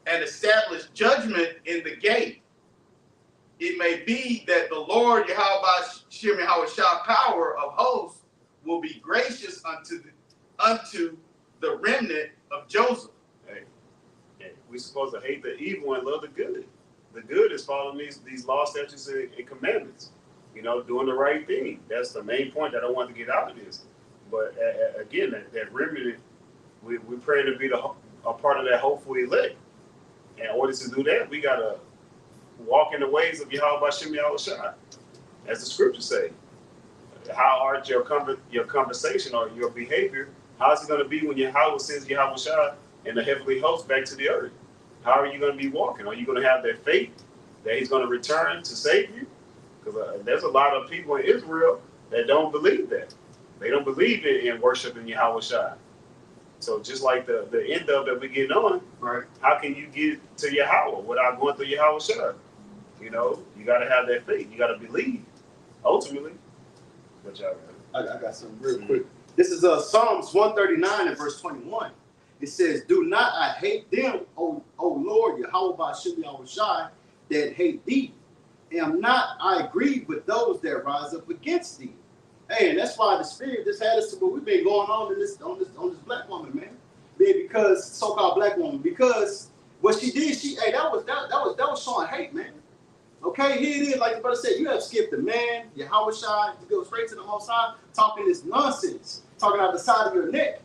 and establish judgment in the gate. It may be that the Lord Yahawah Shem Yahushua power of hosts will be gracious unto the remnant of Joseph. Hey, we're supposed to hate the evil and love the good. The good is following these law, statutes, and commandments. You know, doing the right thing. That's the main point that I want to get out of this. But again, that remnant, we're praying to be a part of that hopeful elect. And in order to do that, we got to walk in the ways of Yahawah Shem Yahushua, as the scriptures say. How art your conversation or your behavior? How's it going to be when Yahawah sends Yahushua and the heavenly host back to the earth? How are you going to be walking? Are you going to have that faith that He's going to return to save you? Because there's a lot of people in Israel that don't believe that. They don't believe in worshiping Yahushua. So just like the end of that we get on, right? How can you get to Yahweh without going through Yahushua? You know, you got to have that faith. You got to believe, ultimately. What y'all got? I got something real quick. This is Psalms 139 and verse 21. It says, do not I hate them, O Lord, Yahawah B'Shem Yahushua, that hate thee. Am not I grieved with those that rise up against thee. Hey, and that's why the spirit just had us to what we've been going on in this on this black woman, man. Because so-called black woman, because what she did, that was showing hate, man. Okay, here it is, like the brother said, you have skipped the man, Yahushua, to go straight to the Most High, talking this nonsense, talking out the side of your neck.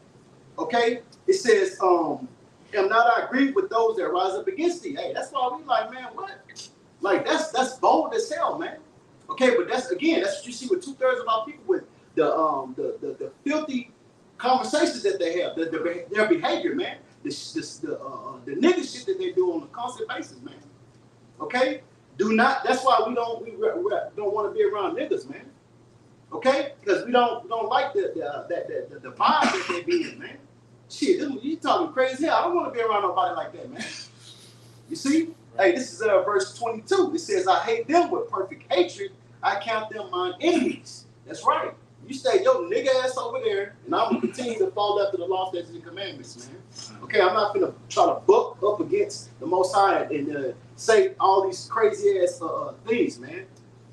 Okay, it says, am not I grieved with those that rise up against thee? Hey, that's why we like, man, what? Like that's bold as hell, man. Okay, but that's what you see with 2/3 of our people with the filthy conversations that they have, their behavior, man. The nigga shit that they do on a constant basis, man. Okay, that's why we don't want to be around niggas, man. Okay, because we don't like the vibe that they be in, man. Shit, you talking crazy hell. I don't want to be around nobody like that, man. You see? Hey, this is verse 22. It says, I hate them with perfect hatred. I count them mine enemies. That's right. You stay your nigga ass over there, and I'm gonna continue to fall after the law, statutes, and commandments, man. Okay, I'm not gonna try to buck up against the Most High and say all these crazy ass things, man.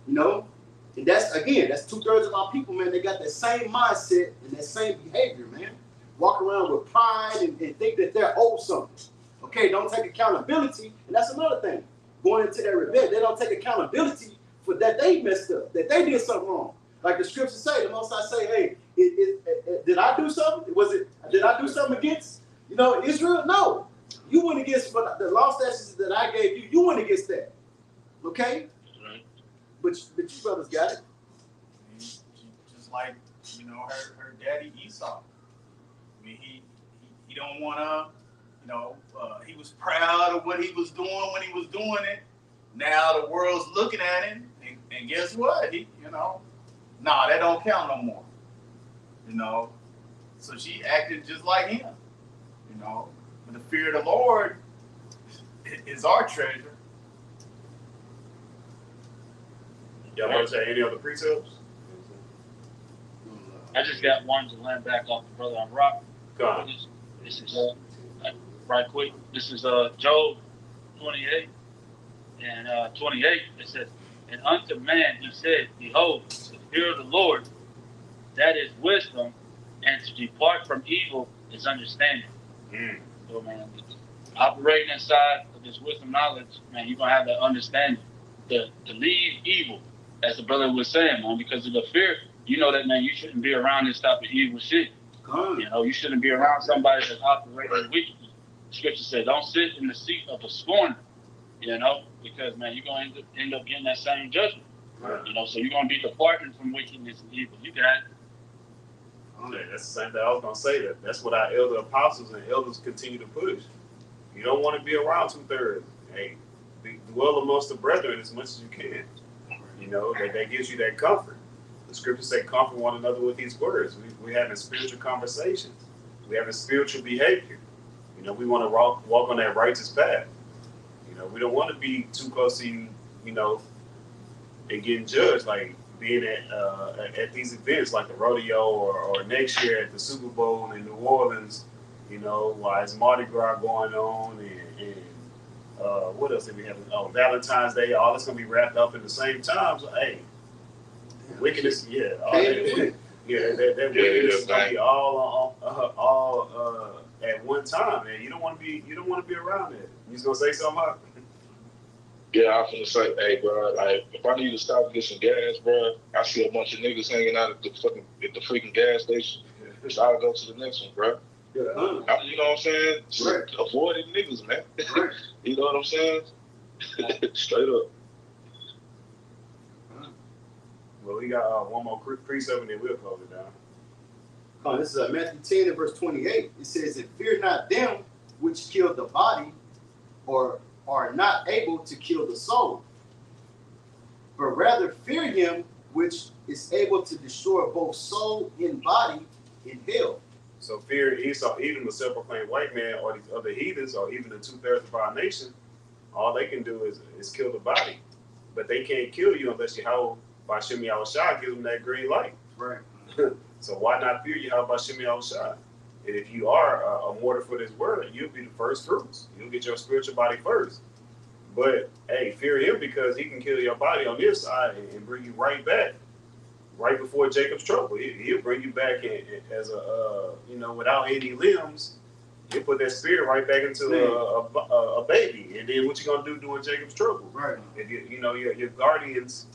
You know, and that's 2/3 of our people, man. They got that same mindset and that same behavior, man. Walk around with pride and think that they're owed something. Okay, don't take accountability, and that's another thing. Going into their rebellion, they don't take accountability for that they messed up, that they did something wrong. Like the scriptures say, the Most High say, hey, did I do something? Did I do something against, Israel? No. You went against the law statutes that I gave you. You went against that. Okay? Right. But you brothers got it. Just like, her daddy Esau. I mean, he don't want to, he was proud of what he was doing when he was doing it. Now the world's looking at him, and guess what? That don't count no more. So she acted just like him. But the fear of the Lord is our treasure. Y'all want to say any other precepts? I just got one to land back off the brother on rock. Go on. This is right quick. This is Job 28 and 28. It says, "And unto man he said, Behold, the fear of the Lord, that is wisdom, and to depart from evil is understanding." So, man, operating inside of this wisdom knowledge, man, you're gonna have that understanding to leave evil, as the brother was saying, man, because of the fear. You know that, man, you shouldn't be around this type of evil shit. You shouldn't be around somebody that's operating wickedly. Scripture said, don't sit in the seat of a scorner, because, man, you're going to end up getting that same judgment. Right. So you're going to be departing from wickedness and evil. You got it. Okay, that's the same thing I was going to say. That's what our elder apostles and elders continue to push. You don't want to be around 2/3. Hey, dwell amongst the brethren as much as you can. That gives you that comfort. The scriptures say, comfort one another with these words. We're having spiritual conversations. We're having spiritual behavior. We want to walk on that righteous path. We don't want to be too close to you, and getting judged, like being at these events like the rodeo or next year at the Super Bowl in New Orleans, while it's Mardi Gras going on and what else did we have? Oh, Valentine's Day, all that's going to be wrapped up in the same time. So, hey, wickedness, that wickedness is going to be all at one time, man. You don't want to be around that. You just gonna say something, Mark? Yeah, I was gonna say, hey, bro, like if I need to stop and get some gas, bro, I see a bunch of niggas hanging out at the freaking gas station. So I'll go to the next one, bro. Yeah. You know what I'm saying? Right. Avoid them niggas, man. Right. You know what I'm saying? Straight up. Well, we got one more precept and then we'll close it down. Oh, this is Matthew 10 and verse 28. It says, "And fear not them which kill the body, or are not able to kill the soul, but rather fear him which is able to destroy both soul and body in hell." So fear Esau, even the self-proclaimed white man or these other heathens or even the 2/3 of our nation, all they can do is kill the body. But they can't kill you unless Yahawah by Shem Yahushua gives them that green light. Right. So why not fear Yahawah by Shem Yahushua? And if you are a mortar for this world, you'll be the first fruits. You'll get your spiritual body first. But hey, fear him because he can kill your body on this side and bring you right back, right before Jacob's trouble. He'll bring you back as without any limbs. He'll put that spirit right back into a baby. And then what you gonna do during Jacob's trouble? Right. If your guardians,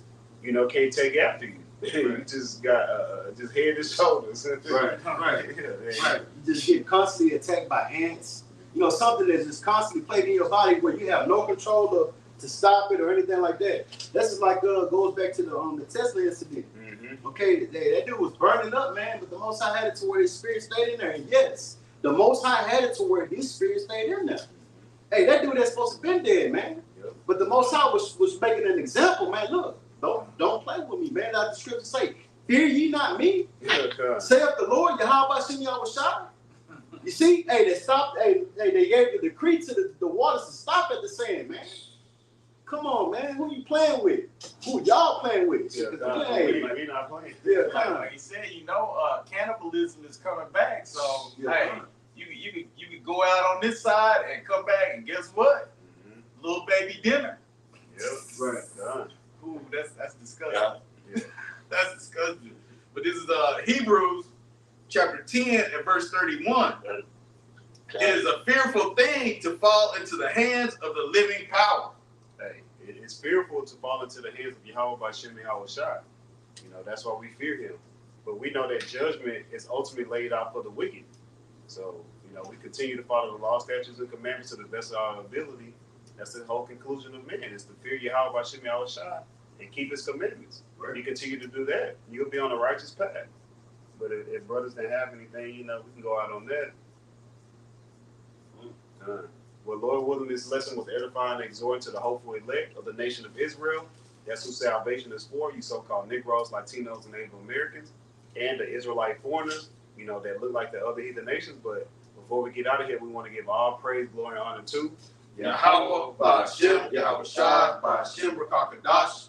can't take after you. You just got just head and shoulders. Right. Right. Right. You just get constantly attacked by ants. Something that's just constantly plaguing your body where you have no control to stop it or anything like that. This is like goes back to the Tesla incident. Mm-hmm. Okay, that dude was burning up, man, but the Most High had it to where his spirit stayed in there. And yes, the Most High had it to where his spirit stayed in there. Hey, that dude that's supposed to have been dead, man. Yep. But the Most High was making an example, man. Look. Don't play with me, man. Like the scripture say, fear ye not me. Say up the Lord, Yahawah Shem Yahushua. You see, hey, they stopped. Hey, they gave the decree to the waters to stop at the sand, man. Come on, man. Who you playing with? Who y'all playing with? Yeah, Hey, we not playing. yeah, Like he said, cannibalism is coming back. So Yeah. hey, you could go out on this side and come back, and guess what? Mm-hmm. Little baby dinner. Yep. Right. Done. Ooh, that's disgusting. Yeah. That's disgusting. But this is Hebrews chapter 10 and verse 31. It is a fearful thing to fall into the hands of the living power. Hey, it's fearful to fall into the hands of Yahawah by Shem Yahawah. You know, that's why we fear him. But we know that judgment is ultimately laid out for the wicked. So, you know, we continue to follow the law, statutes, and commandments to the best of our ability. That's the whole conclusion of man, is to fear Yahawah by Shem Yahawah and keep his commandments. Right. If you continue to do that, you'll be on the righteous path. But if brothers didn't have anything, you know, we can go out on that. Well, Lord willing, this lesson was edifying and exhorting to the hopeful elect of the nation of Israel. That's who salvation is for, you so-called Negroes, Latinos, and Native Americans, and the Israelite foreigners, you know, that look like the other heathen nations. But before we get out of here, we want to give all praise, glory, and honor to Yahawah, Ba'ashem, Yahawashi, Ba'ashem, Rakakadash.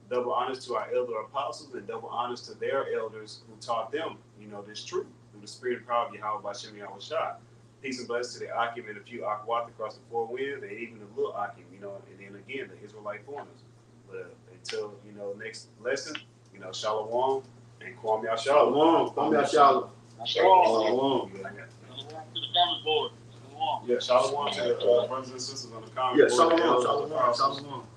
double honors to our elder apostles and double honors to their elders who taught them, you know, this truth through the spirit and power of Yahawah Ba'ashem Yahawashi. Peace and blessings to the Akim and a few Akwat across the four winds, and even the little Akim, you know, and then again, the Israelite foreigners. But until, you know, next lesson, you know, Shalom and Kwam Yah Shalom. Shalom. Kwam Yah Shalom. Shalom. Yeah. Shalom to the comment board. Shalom. Yeah, Shalom to the brothers and sisters on the comment Yeah, board. Shalom. Shalom. Shalom.